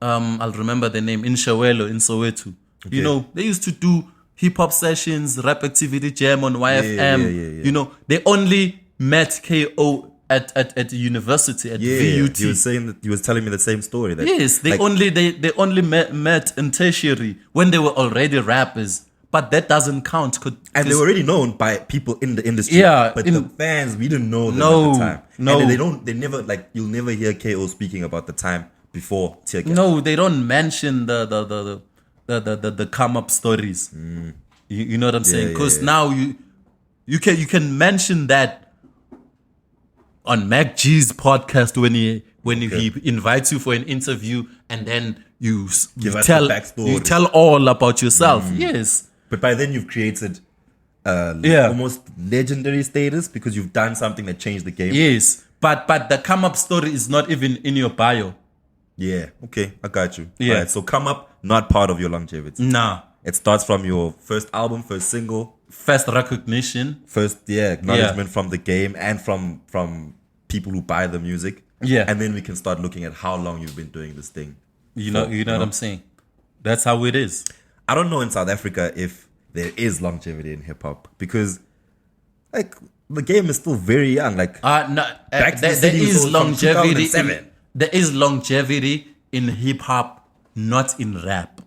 Speaker 2: I'll remember the name, in Shawelo, in Soweto.
Speaker 1: Okay.
Speaker 2: You know, they used to do hip hop sessions, rap activity jam on YFM.
Speaker 1: Yeah.
Speaker 2: You know, they only met KO at university at VUT.
Speaker 1: He was saying that he was telling me the same story. That
Speaker 2: Yes, they only met in tertiary when they were already rappers. But that doesn't count.
Speaker 1: And they were already known by people in the industry.
Speaker 2: Yeah,
Speaker 1: but the fans, we didn't know them at the time.
Speaker 2: No.
Speaker 1: And they never, like, you'll never hear KO speaking about the time before Tear Gas.
Speaker 2: No, they don't mention the come up stories. You know what I'm saying? Because now you can mention that on Mac G's podcast when he invites you for an interview and then you
Speaker 1: tell the backstory.
Speaker 2: You tell all about yourself. Yes.
Speaker 1: But by then you've created almost legendary status because you've done something that changed the game.
Speaker 2: Yes. But the come up story is not even in your bio.
Speaker 1: Yeah. Okay. I got you.
Speaker 2: Yeah.
Speaker 1: All right, so come up, not part of your longevity.
Speaker 2: Nah.
Speaker 1: It starts from your first album, first single.
Speaker 2: First recognition.
Speaker 1: First, acknowledgement from the game and from people who buy the music.
Speaker 2: Yeah.
Speaker 1: And then we can start looking at how long you've been doing this thing.
Speaker 2: You know what I'm saying? That's how it is.
Speaker 1: I don't know in South Africa if there is longevity in hip hop because, like, the game is still very young. Like,
Speaker 2: there is longevity. There is longevity in hip hop, not in rap.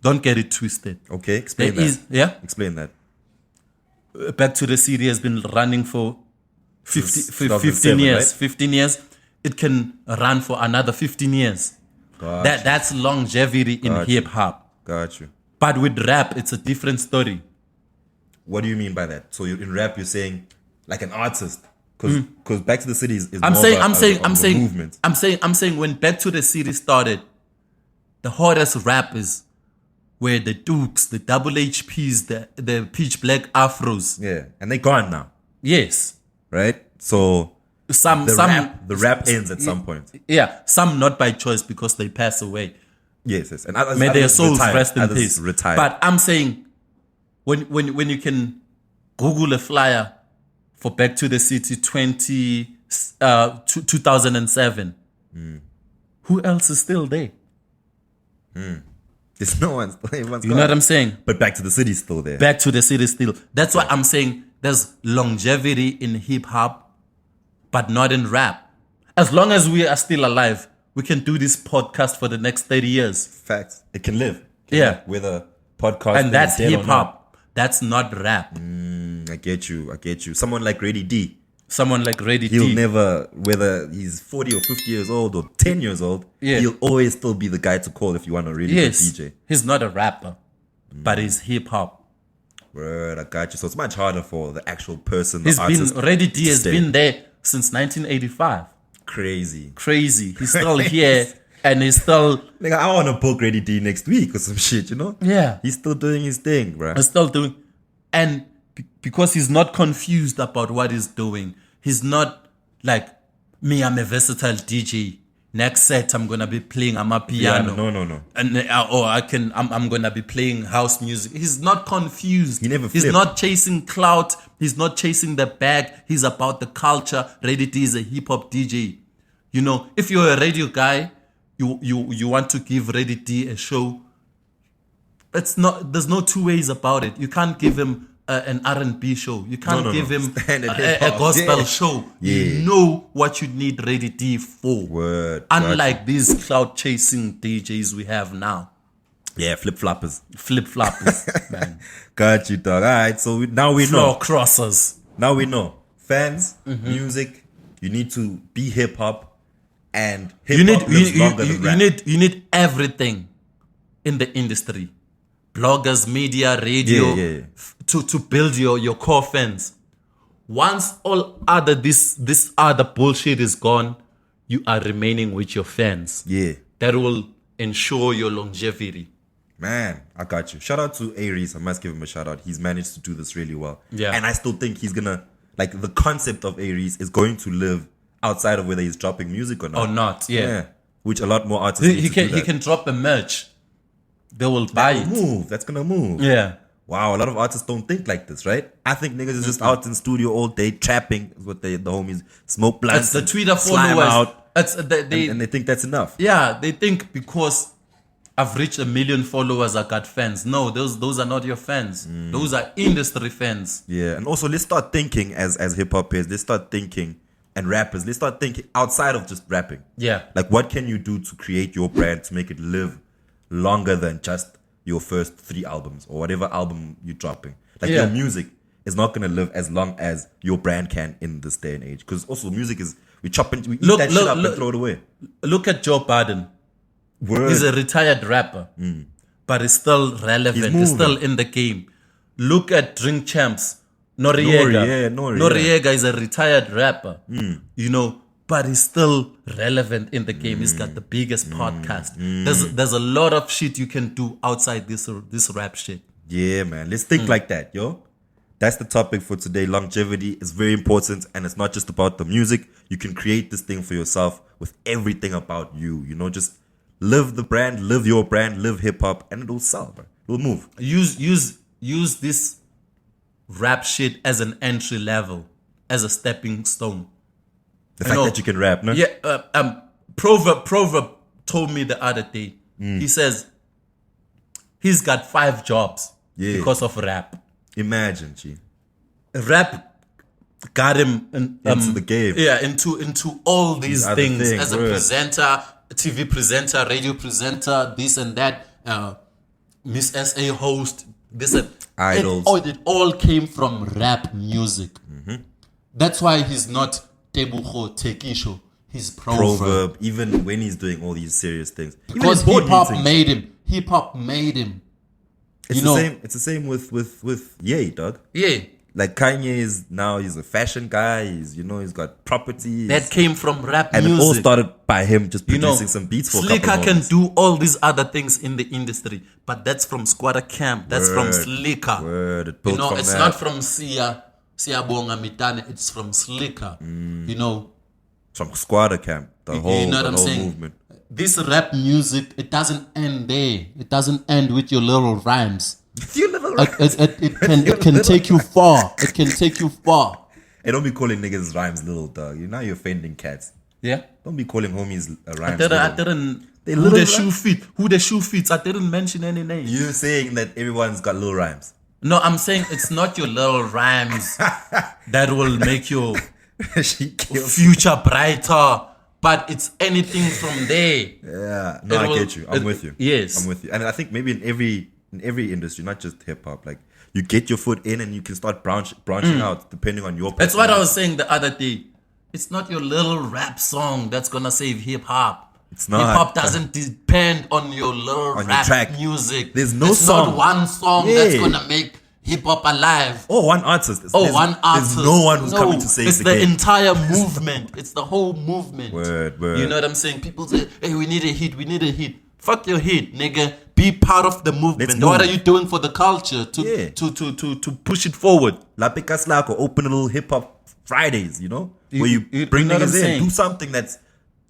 Speaker 2: Don't get it twisted.
Speaker 1: Okay, explain that. Explain that.
Speaker 2: Back to the City has been running for 15 years.
Speaker 1: Right?
Speaker 2: 15 years. It can run for another 15 years. That's longevity in hip hop.
Speaker 1: Got you.
Speaker 2: But with rap, it's a different story.
Speaker 1: What do you mean by that? So in rap, you're saying like an artist, because Back to the City is
Speaker 2: I'm saying
Speaker 1: movement.
Speaker 2: I'm saying when Back to the City started, the hottest rappers were the Dukes, the Double HPs, the Pitch Black Afros.
Speaker 1: Yeah, and they're gone now.
Speaker 2: Yes.
Speaker 1: Right? So The rap ends at some point.
Speaker 2: Yeah, some not by choice because they pass away.
Speaker 1: Yes. And others,
Speaker 2: May their souls
Speaker 1: retire,
Speaker 2: rest in peace.
Speaker 1: Retire.
Speaker 2: But I'm saying, when you can Google a flyer for Back to the City 2007, who else is still there?
Speaker 1: There's no one. Everyone's
Speaker 2: You
Speaker 1: gone.
Speaker 2: know what I'm saying?
Speaker 1: But Back to the City's still there.
Speaker 2: Back to the City still. That's why I'm saying there's longevity in hip hop, but not in rap. As long as we are still alive, we can do this podcast for the next 30 years.
Speaker 1: Facts. It can live.
Speaker 2: Yeah.
Speaker 1: Whether podcast
Speaker 2: And that's
Speaker 1: is dead or
Speaker 2: hip
Speaker 1: not.
Speaker 2: hop. That's not rap.
Speaker 1: I get you. Someone like Ready D.
Speaker 2: Someone like Ready
Speaker 1: He'll
Speaker 2: D.
Speaker 1: never, whether he's 40 or 50 years old or 10 years old,
Speaker 2: Yeah.
Speaker 1: he'll always still be the guy to call if you want a really
Speaker 2: Yes.
Speaker 1: good DJ.
Speaker 2: He's not a rapper, but he's hip hop.
Speaker 1: Word, I got you. So it's much harder for the actual person, the
Speaker 2: He's been
Speaker 1: artist.
Speaker 2: Ready D
Speaker 1: to
Speaker 2: has
Speaker 1: stay.
Speaker 2: been there since 1985.
Speaker 1: Crazy.
Speaker 2: Crazy. He's still here and he's still
Speaker 1: Nigga, I want to book Ready D next week or some shit, you know?
Speaker 2: yeah.
Speaker 1: He's still doing his thing, bro.
Speaker 2: He's still doing, and because he's not confused about what he's doing. He's not like me. I'm a versatile DJ. Next set, I'm gonna be playing. I'm a piano.
Speaker 1: No.
Speaker 2: And I'm gonna be playing house music. He's not confused.
Speaker 1: He never
Speaker 2: He's
Speaker 1: flipped.
Speaker 2: not chasing clout. He's not chasing the bag. He's about the culture. Ready D is a hip hop DJ. You know, if you're a radio guy, you want to give Ready D a show. There's no two ways about it. You can't give him an R&B show. You can't give him a gospel show.
Speaker 1: Yeah.
Speaker 2: You know what you need Ready D for.
Speaker 1: Word.
Speaker 2: Unlike these cloud chasing DJs we have now.
Speaker 1: Yeah, flip-floppers.
Speaker 2: Flip-floppers, man.
Speaker 1: Got you, dog. All right, so now we
Speaker 2: Floor
Speaker 1: know.
Speaker 2: crossers.
Speaker 1: Now we know. Fans, music, you need to be hip-hop, and hip-hop lives longer than rap.
Speaker 2: You need everything in the industry. Bloggers, media, radio,
Speaker 1: Yeah.
Speaker 2: to build your core fans. Once all other this other bullshit is gone, you are remaining with your fans.
Speaker 1: Yeah.
Speaker 2: That will ensure your longevity.
Speaker 1: Man, I got you. Shout out to Aries. I must give him a shout out. He's managed to do this really well.
Speaker 2: Yeah.
Speaker 1: And I still think he's gonna, like, the concept of Aries is going to live outside of whether he's dropping music or not.
Speaker 2: Or not, yeah.
Speaker 1: Which a lot more artists
Speaker 2: He
Speaker 1: need to
Speaker 2: can
Speaker 1: do that.
Speaker 2: he can drop a merch. They will buy it.
Speaker 1: Move. That's gonna move.
Speaker 2: Yeah.
Speaker 1: Wow, a lot of artists don't think like this, right? I think niggas is just out in studio all day trapping, is what the homies smoke blunts.
Speaker 2: That's the Twitter
Speaker 1: slime
Speaker 2: followers.
Speaker 1: out,
Speaker 2: It's
Speaker 1: and they think that's enough.
Speaker 2: yeah, they think because I've reached 1 million followers, I got fans. No, those are not your fans. Those are industry fans.
Speaker 1: Yeah, and also let's start thinking as hip hop is. Let's start thinking, and rappers. Let's start thinking outside of just rapping.
Speaker 2: Yeah.
Speaker 1: Like, what can you do to create your brand to make it live longer than just your first 3 albums or whatever album you're dropping? Like,
Speaker 2: Yeah.
Speaker 1: your music is not gonna live as long as your brand can in this day and age. Because also music is we eat that shit up and throw it away.
Speaker 2: Look at Joe Biden.
Speaker 1: Word.
Speaker 2: He's a retired rapper, but he's still relevant. He's still in the game. Look at Drink Champs. Noriega. Noriega is a retired rapper. You know, but he's still relevant in the game. He's got the biggest podcast. There's a lot of shit you can do outside this rap shit.
Speaker 1: Yeah, man. Let's think like that, yo. That's the topic for today. Longevity is very important, and it's not just about the music. You can create this thing for yourself with everything about you. You know, just live the brand, live your brand, live hip hop, and it'll sell, bro. It'll move.
Speaker 2: Use this rap shit as an entry level, as a stepping stone.
Speaker 1: The fact that you can rap, no?
Speaker 2: Yeah, Proverb told me the other day. He says he's got 5 jobs because of rap.
Speaker 1: Imagine, G.
Speaker 2: Rap got him
Speaker 1: Into the game.
Speaker 2: Yeah, into all these
Speaker 1: other
Speaker 2: things
Speaker 1: things,
Speaker 2: as a
Speaker 1: word.
Speaker 2: presenter, TV presenter, radio presenter, this and that, Miss SA host, this and
Speaker 1: Idols.
Speaker 2: It all came from rap music. That's why he's not Tebucho Tekisho. He's Proverb.
Speaker 1: Even when he's doing all these serious things.
Speaker 2: Because
Speaker 1: Even in
Speaker 2: hip
Speaker 1: board
Speaker 2: hop
Speaker 1: meetings.
Speaker 2: made him. Hip hop made him.
Speaker 1: It's the same. It's the same with Ye, dog.
Speaker 2: Yeah.
Speaker 1: Like Kanye he's a fashion guy. He's got properties.
Speaker 2: That came from rap
Speaker 1: and
Speaker 2: music.
Speaker 1: it all started by him just producing some beats for a couple
Speaker 2: Slicker
Speaker 1: of
Speaker 2: can
Speaker 1: moments.
Speaker 2: do all these other things in the industry, but that's from Squatter Camp. That's from Slicker.
Speaker 1: Word. It built from
Speaker 2: It's
Speaker 1: that.
Speaker 2: not from Sia Bonga Mitane. It's from Slicker. You know,
Speaker 1: from squatter camp, the whole movement.
Speaker 2: This rap music, it doesn't end there. It doesn't end with your little rhymes.
Speaker 1: Your little rhymes.
Speaker 2: It can take you far. It can take you far.
Speaker 1: Hey, don't be calling niggas rhymes little, dog. You're offending cats.
Speaker 2: Yeah.
Speaker 1: Don't be calling homies rhymes.
Speaker 2: I didn't. Who the shoe fits? I didn't mention any names.
Speaker 1: You're saying that everyone's got little rhymes.
Speaker 2: No, I'm saying it's not your little rhymes that will make your future brighter, but it's anything from there.
Speaker 1: Yeah, no, I get you. I'm with you.
Speaker 2: Yes,
Speaker 1: I'm with you. And I think maybe in every industry, not just hip hop, like you get your foot in and you can start branching out depending on your.
Speaker 2: That's what I was saying the other day. It's not your little rap song that's gonna save hip hop.
Speaker 1: It's not.
Speaker 2: Hip hop doesn't depend on your little rap music.
Speaker 1: There's no
Speaker 2: it's
Speaker 1: song.
Speaker 2: Not one song that's gonna make hip hop alive.
Speaker 1: Oh, one artist.
Speaker 2: One artist.
Speaker 1: There's no one who's coming to save the game.
Speaker 2: It's the entire movement. It's the whole movement.
Speaker 1: Word.
Speaker 2: You know what I'm saying? People say, "Hey, we need a hit. Fuck your hit, nigga. Be part of the movement. What are you doing for the culture to push it forward?
Speaker 1: La Picas Laco, open a little hip hop Fridays, where you bring niggas in, do something that's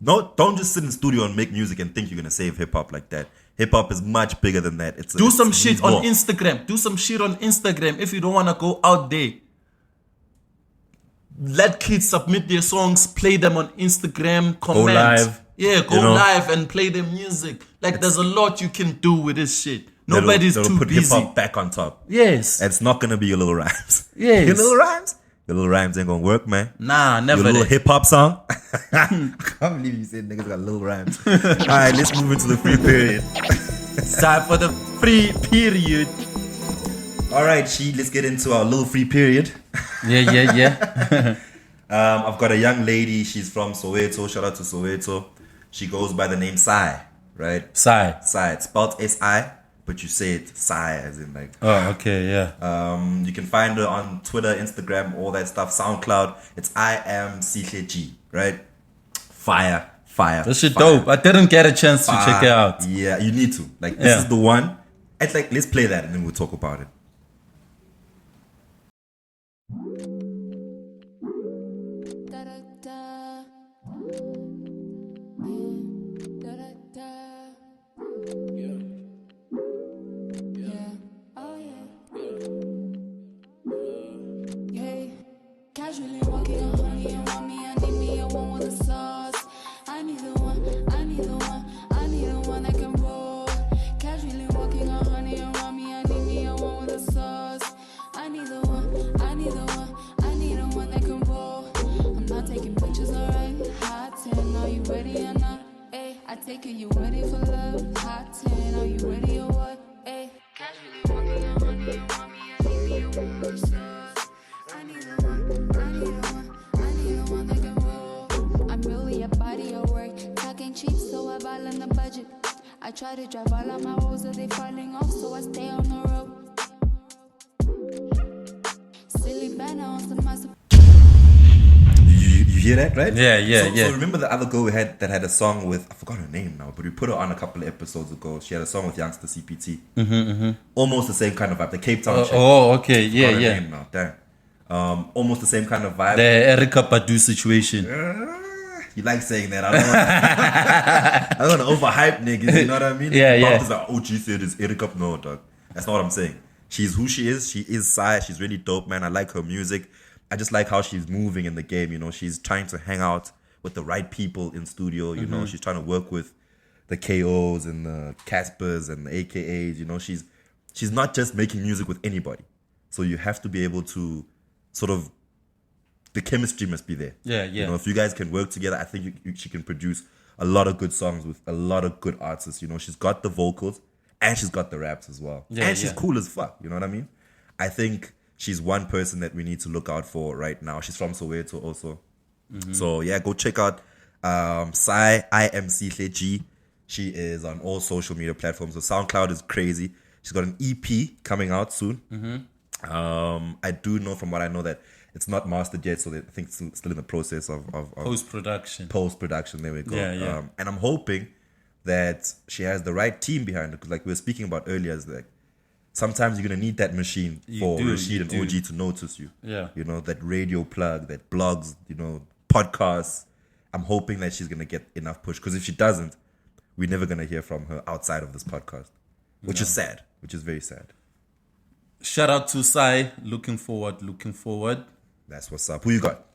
Speaker 1: don't just sit in the studio and make music and think you're gonna save hip hop like that. Hip hop is much bigger than that.
Speaker 2: Do some shit on Instagram. If you don't wanna go out there. Let kids submit their songs, play them on Instagram, comment.
Speaker 1: Go live.
Speaker 2: Yeah, go live and play their music. Like there's a lot you can do with this shit. Nobody's too
Speaker 1: put
Speaker 2: busy.
Speaker 1: Hip hop back on top.
Speaker 2: Yes.
Speaker 1: And it's not gonna be your little rhymes.
Speaker 2: Yes.
Speaker 1: Your little rhymes ain't gonna work, man.
Speaker 2: Nah, never.
Speaker 1: Your little hip hop song. I can't believe you said niggas got little rhymes. Alright, let's move into the free period.
Speaker 2: It's time for the free period.
Speaker 1: Alright, let's get into our little free period.
Speaker 2: Yeah.
Speaker 1: I've got a young lady. She's from Soweto. Shout out to Soweto. She goes by the name Sai, right?
Speaker 2: Sai.
Speaker 1: It's spelled S-I, but you say it Sai as in like.
Speaker 2: Oh, okay, yeah.
Speaker 1: You can find her on Twitter, Instagram, all that stuff. SoundCloud. It's emcee, right? Fire.
Speaker 2: This shit dope. I didn't get a chance to check it out.
Speaker 1: Yeah, you need to. Like this is the one. It's like let's play that and then we'll talk about it.
Speaker 3: Casually walking on honey and want me, I need me a one with a sauce. I need the one that can roll. Casually walking on honey and want me, I need me a one with a sauce. I need the one that can roll. I'm not taking pictures, alright. Hot 10, are you ready or not? Ay, I take it, you ready for love? Hot 10, are you ready or what? Ay, casually walking on honey and want me, I need me a one with a sauce. I need the one that can roll. I'm really a body of work, talking cheap, so I ball on the budget. I try to drive all of my hoes, are they falling off, so I stay on the road. Silly banner on some muscle.
Speaker 1: You hear that, right?
Speaker 2: Yeah.
Speaker 1: So remember the other girl we had that had a song with, I forgot her name now, but we put her on a couple of episodes ago. She had a song with Youngster CPT. Almost the same kind of vibe. The Cape Town chick.
Speaker 2: Oh, okay. Yeah.
Speaker 1: Her name now. Damn. Almost the same kind of vibe.
Speaker 2: The Erica Badu situation.
Speaker 1: You like saying that. I don't want to overhype niggas, you know what I mean?
Speaker 2: Yeah.
Speaker 1: Is like, oh, she said it's Erica. No, dog. That's not what I'm saying. She's who she is. She is Sai. She's really dope, man. I like her music. I just like how she's moving in the game, She's trying to hang out with the right people in studio, She's trying to work with the KOs and the Caspers and the AKAs, She's not just making music with anybody. So you have to be able to sort of, the chemistry must be there.
Speaker 2: Yeah.
Speaker 1: If you guys can work together, I think she can produce a lot of good songs with a lot of good artists. She's got the vocals and she's got the raps as well. And she's cool as fuck. You know what I mean? I think she's one person that we need to look out for right now. She's from Soweto also. So yeah, go check out Sai, emcee. She is on all social media platforms. So SoundCloud is crazy. She's got an EP coming out soon. I do know from what I know that it's not mastered yet, so I think it's still in the process of post-production. There we go.
Speaker 2: Yeah.
Speaker 1: And I'm hoping that she has the right team behind her, because like we were speaking about earlier, is like sometimes you're gonna need that machine for Rashid and OG to notice you.
Speaker 2: Yeah.
Speaker 1: That radio plug, that blogs, podcasts, I'm hoping that she's gonna get enough push, because if she doesn't, we're never gonna hear from her outside of this podcast, which is sad, which is very sad.
Speaker 2: Shout out to Sai. Looking forward.
Speaker 1: That's what's up. Who you got?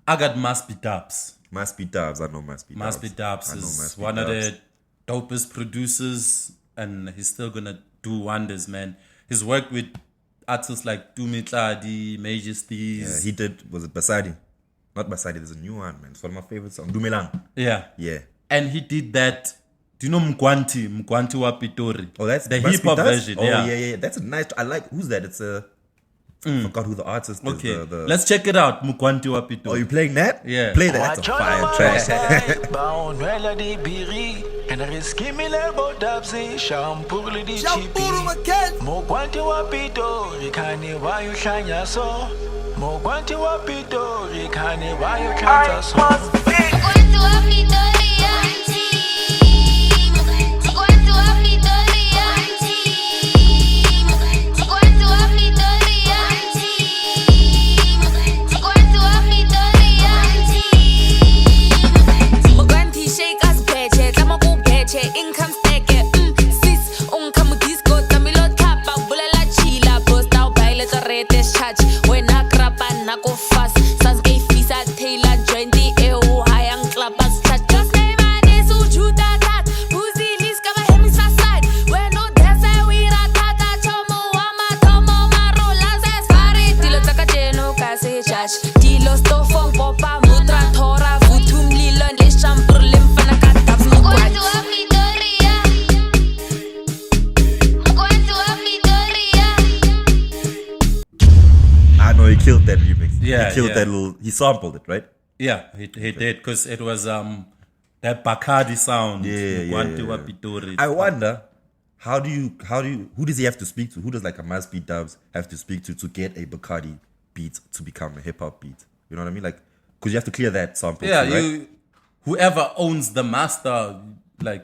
Speaker 2: I got Mustbe Dubs.
Speaker 1: MustBeDubz. I know MustBeDubz.
Speaker 2: MustBeDubz is one of the dopest producers, and he's still gonna do wonders, man. He's worked with artists like Dumitladi, Majesties.
Speaker 1: Yeah, he did. Was it Basadi? Not Basadi. There's a new one, man. It's one of my favorite songs. Dumelang.
Speaker 2: Yeah.
Speaker 1: Yeah.
Speaker 2: And he did that. Do you know Mkwanti wa Pitori?
Speaker 1: Oh, that's
Speaker 2: the hip hop version.
Speaker 1: Oh,
Speaker 2: yeah.
Speaker 1: yeah. That's a nice. I like. Who's that? It's a. I forgot who the artist is.
Speaker 2: Okay. Let's check it out. Mkwanti wa Pitori.
Speaker 1: Oh, you playing that?
Speaker 2: Yeah.
Speaker 1: Play that. That's a fire track.
Speaker 3: Income stack sis ungikhamu disco tamilo thapa bulela chila post out baile tsarete charge wena krapa nako fast sanske fisa tailor joint e o hayang club as chat just name and so juta tat pussy lis ka ba hemi side when no dance we ra tata chomo tomo marola ses fare dilo tsaka teno ka se charge dilo stofong popa mutra thora futhum lilo le shampur limfana ka taps mo
Speaker 1: He killed that remix.
Speaker 2: Yeah,
Speaker 1: he killed
Speaker 2: yeah.
Speaker 1: that little. He sampled it, right?
Speaker 2: Yeah, he did, because it was that Bacardi sound.
Speaker 1: Yeah. I wonder, who does he have to speak to? Who does like a MustBeDubz have to speak to get a Bacardi beat to become a hip hop beat? You know what I mean? Like, because you have to clear that sample.
Speaker 2: Yeah,
Speaker 1: too, right?
Speaker 2: Whoever owns the master, a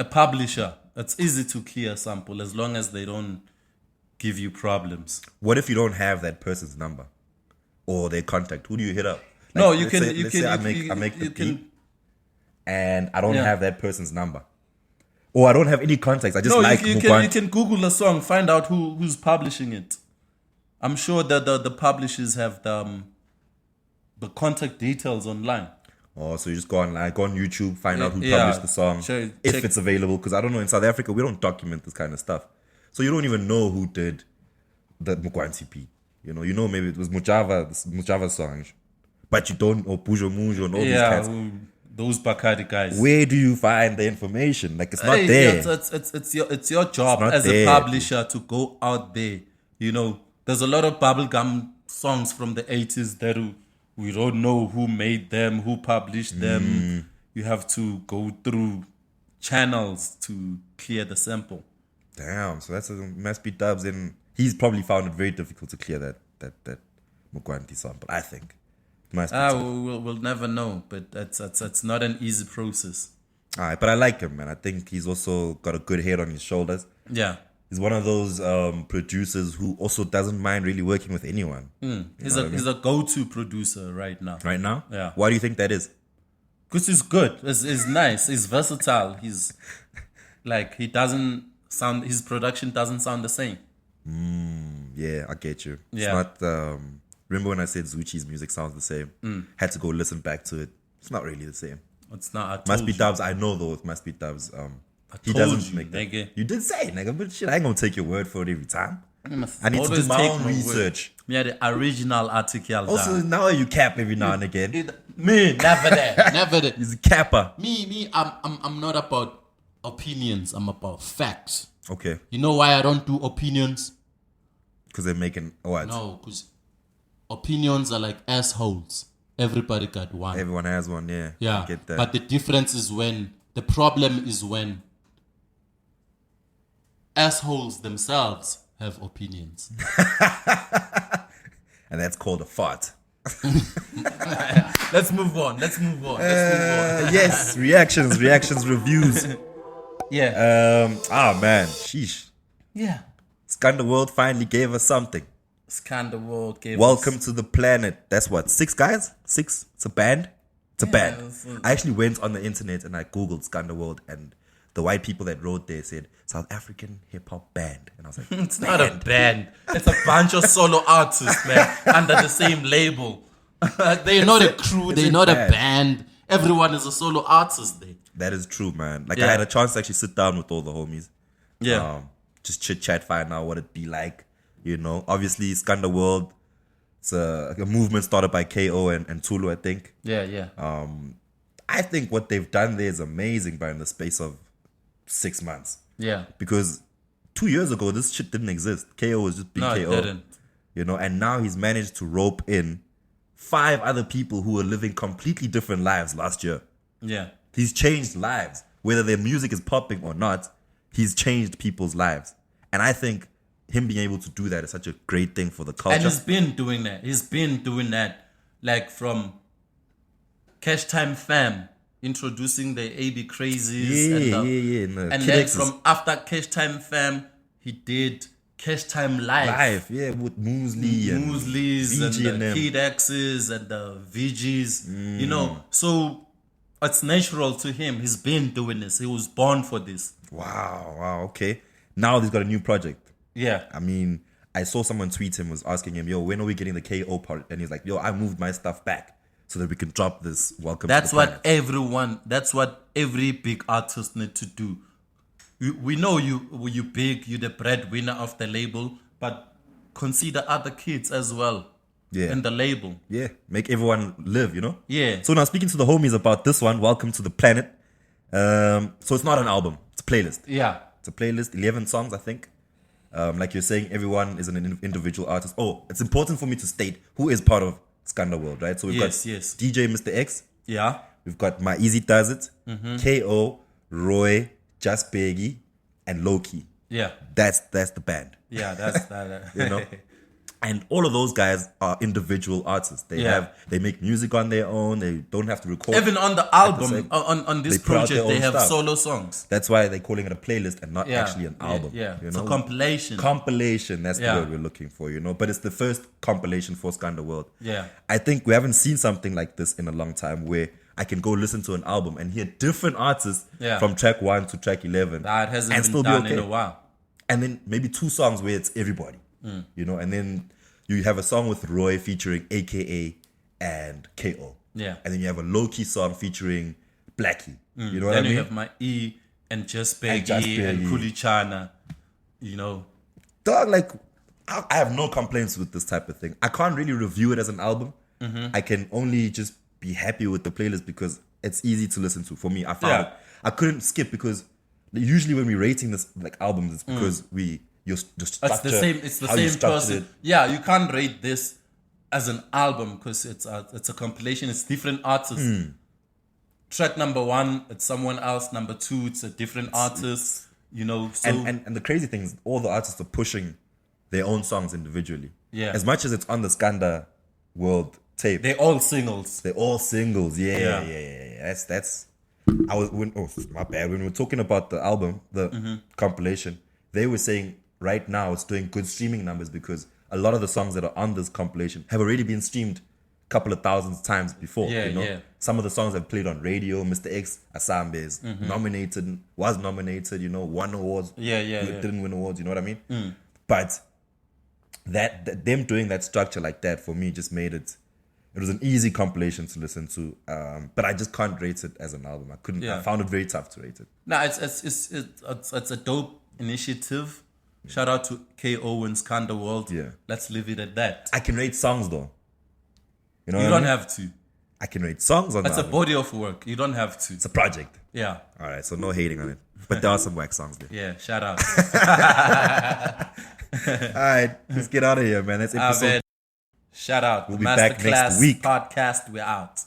Speaker 2: publisher, it's easy to clear a sample as long as they don't give you problems.
Speaker 1: What if you don't have that person's number or their contact? Who do you hit up? Like,
Speaker 2: No, you
Speaker 1: let's say I
Speaker 2: can.
Speaker 1: make the beat and I don't have that person's number, or I don't have any contacts. I just
Speaker 2: you can Google a song, find out who's publishing it. I'm sure that the publishers have the contact details online.
Speaker 1: Oh, so you just go online, go on YouTube, find out who published the song, if it's available. Because I don't know, in South Africa we don't document this kind of stuff. So you don't even know who did the Mukwanti beat. You know maybe it was Mujava's song, but you don't, or Pujo Mujo and all these cats.
Speaker 2: Those Bacardi guys.
Speaker 1: Where do you find the information? Like, it's not there.
Speaker 2: It's your job as a publisher to go out there. There's a lot of bubblegum songs from the 80s that we don't know who made them, who published them. You have to go through channels to clear the sample.
Speaker 1: Damn, so that's a MustBeDubz, and he's probably found it very difficult to clear that Mukwanti sample, I think.
Speaker 2: We'll never know, but it's not an easy process.
Speaker 1: All right, but I like him, man. I think he's also got a good head on his shoulders.
Speaker 2: Yeah.
Speaker 1: He's one of those producers who also doesn't mind really working with anyone.
Speaker 2: He's a go-to producer right now.
Speaker 1: Right now?
Speaker 2: Yeah.
Speaker 1: Why do you think that is?
Speaker 2: Because he's good. He's nice. He's versatile. He's he doesn't sound, his production doesn't sound the same.
Speaker 1: Yeah, I get you.
Speaker 2: Yeah.
Speaker 1: It's not, remember when I said Zuchi's music sounds the same? Had to go listen back to it. It's not really the same.
Speaker 2: It's not.
Speaker 1: MustBeDubz, I know though, with MustBeDubz, he doesn't make that. Nigga. You did say, nigga, but shit, I ain't gonna take your word for it every time. I need to do my own research.
Speaker 2: Yeah, the original article.
Speaker 1: Also, now you cap every now and again.
Speaker 2: Me, never that. Never that.
Speaker 1: He's a capper.
Speaker 2: Me, I'm not about opinions. I'm about facts.
Speaker 1: Okay.
Speaker 2: You know why I don't do opinions?
Speaker 1: Because they're making what?
Speaker 2: No, because opinions are like assholes. Everybody got one.
Speaker 1: Everyone has one, yeah.
Speaker 2: Yeah.
Speaker 1: I get that.
Speaker 2: But the difference is the problem is when assholes themselves have opinions.
Speaker 1: And that's called a fart.
Speaker 2: Let's move on.
Speaker 1: Yes, reactions, reviews.
Speaker 2: Yeah.
Speaker 1: Man, sheesh.
Speaker 2: Yeah.
Speaker 1: Scanda World finally gave us something.
Speaker 2: Scanda World gave
Speaker 1: Welcome to the planet. That's what, 6 guys? 6? It's a band? It's a band. I actually went on the internet and I googled Scanda World, and the white people that wrote there said South African hip hop band, and I was like,
Speaker 2: it's not a band. It's a bunch of solo artists, man, under the same label. They're not a crew. They're not a band. Everyone is a solo artist there.
Speaker 1: That is true, man. Like I had a chance to actually sit down with all the homies.
Speaker 2: Yeah.
Speaker 1: Just chit chat, find out what it'd be like. You know, obviously Scanda World. It's a movement started by KO and Tulu, I think.
Speaker 2: Yeah.
Speaker 1: I think what they've done there is amazing, but in the space of 6 months.
Speaker 2: Yeah.
Speaker 1: Because 2 years ago, this shit didn't exist. KO was just being KO.
Speaker 2: No, it didn't.
Speaker 1: You know, and now he's managed to rope in 5 other people who were living completely different lives last year.
Speaker 2: Yeah.
Speaker 1: He's changed lives. Whether their music is popping or not, he's changed people's lives. And I think him being able to do that is such a great thing for the culture.
Speaker 2: And he's been doing that. Like from Cash Time Fam, introducing the AB Crazies.
Speaker 1: No,
Speaker 2: and then from after Cash Time Fam, he did Cash Time Live.
Speaker 1: With Moosleys
Speaker 2: and the Kid X's and the VGs. You know, so it's natural to him. He's been doing this. He was born for this.
Speaker 1: Wow, okay. Now he's got a new project.
Speaker 2: Yeah.
Speaker 1: I mean, I saw someone tweet him, was asking him, yo, when are we getting the KO part? And he's like, yo, I moved my stuff back so that we can drop this Welcome
Speaker 2: That's
Speaker 1: to the
Speaker 2: what that's what every big artist need to do. We know you big, you're the breadwinner of the label, but consider other kids as well in the label.
Speaker 1: Yeah, make everyone live, you know?
Speaker 2: Yeah.
Speaker 1: So now speaking to the homies about this one, Welcome to the Planet. So it's not an album, it's a playlist.
Speaker 2: Yeah.
Speaker 1: It's a playlist, 11 songs, I think. Like you're saying, everyone is an individual artist. Oh, it's important for me to state who is part of Scanda World, right? So we've got DJ Mr. X.
Speaker 2: Yeah.
Speaker 1: We've got My Easy Does It, KO, Roy, Just Beggy, and Loki.
Speaker 2: Yeah.
Speaker 1: That's the band.
Speaker 2: Yeah, that's that.
Speaker 1: You know? And all of those guys are individual artists. They make music on their own. They don't have to record.
Speaker 2: Even on the album, on this project, they have solo songs.
Speaker 1: That's why they're calling it a playlist and not actually an album.
Speaker 2: Yeah,
Speaker 1: you
Speaker 2: it's
Speaker 1: know?
Speaker 2: a compilation.
Speaker 1: Compilation, that's the word we're looking for, you know. But it's the first compilation for Scanda World.
Speaker 2: Yeah.
Speaker 1: I think we haven't seen something like this in a long time where I can go listen to an album and hear different artists from track 1 to track 11.
Speaker 2: That hasn't been done in a while.
Speaker 1: And then maybe 2 songs where it's everybody, you know, and then you have a song with Roy featuring AKA and KO.
Speaker 2: Yeah.
Speaker 1: And then you have a low-key song featuring Blackie. You know what I mean?
Speaker 2: Then you have My E and Just Beggy and Kulichana, you know.
Speaker 1: Dog, like, I have no complaints with this type of thing. I can't really review it as an album. I can only just be happy with the playlist because it's easy to listen to. For me, I found it. I couldn't skip because usually when we're rating this like albums, it's because your structure.
Speaker 2: It's the same person. Yeah, you can't rate this as an album because it's a compilation. It's different artists. Track number 1, it's someone else. Number 2, it's a different artist. You know, so
Speaker 1: and the crazy thing is, all the artists are pushing their own songs individually.
Speaker 2: Yeah,
Speaker 1: as much as it's on the Scanda World tape,
Speaker 2: they're all singles.
Speaker 1: Yeah. That's. My bad. When we were talking about the album, the compilation, they were saying right now it's doing good streaming numbers because a lot of the songs that are on this compilation have already been streamed a couple of thousands times before. You know? Some of the songs have played on radio. Mr. X Asambe was nominated, you know, won awards. Didn't win awards, you know what I mean? But that them doing that structure like that for me just made it. It was an easy compilation to listen to, but I just can't rate it as an album. I couldn't. I found it very tough to rate it.
Speaker 2: No, it's a dope initiative. Shout out to KO and Scanda World.
Speaker 1: Yeah,
Speaker 2: let's leave it at that.
Speaker 1: I can rate songs though. You know,
Speaker 2: you don't have to.
Speaker 1: I can rate songs on.
Speaker 2: That's a body of work. You don't have to.
Speaker 1: It's a project.
Speaker 2: Yeah.
Speaker 1: All right, so no hating on it, but there are some whack songs there.
Speaker 2: Yeah, shout out.
Speaker 1: All right, let's get out of here, man. That's episode.
Speaker 2: Shout out.
Speaker 1: We'll be back next week.
Speaker 2: Podcast, we're out.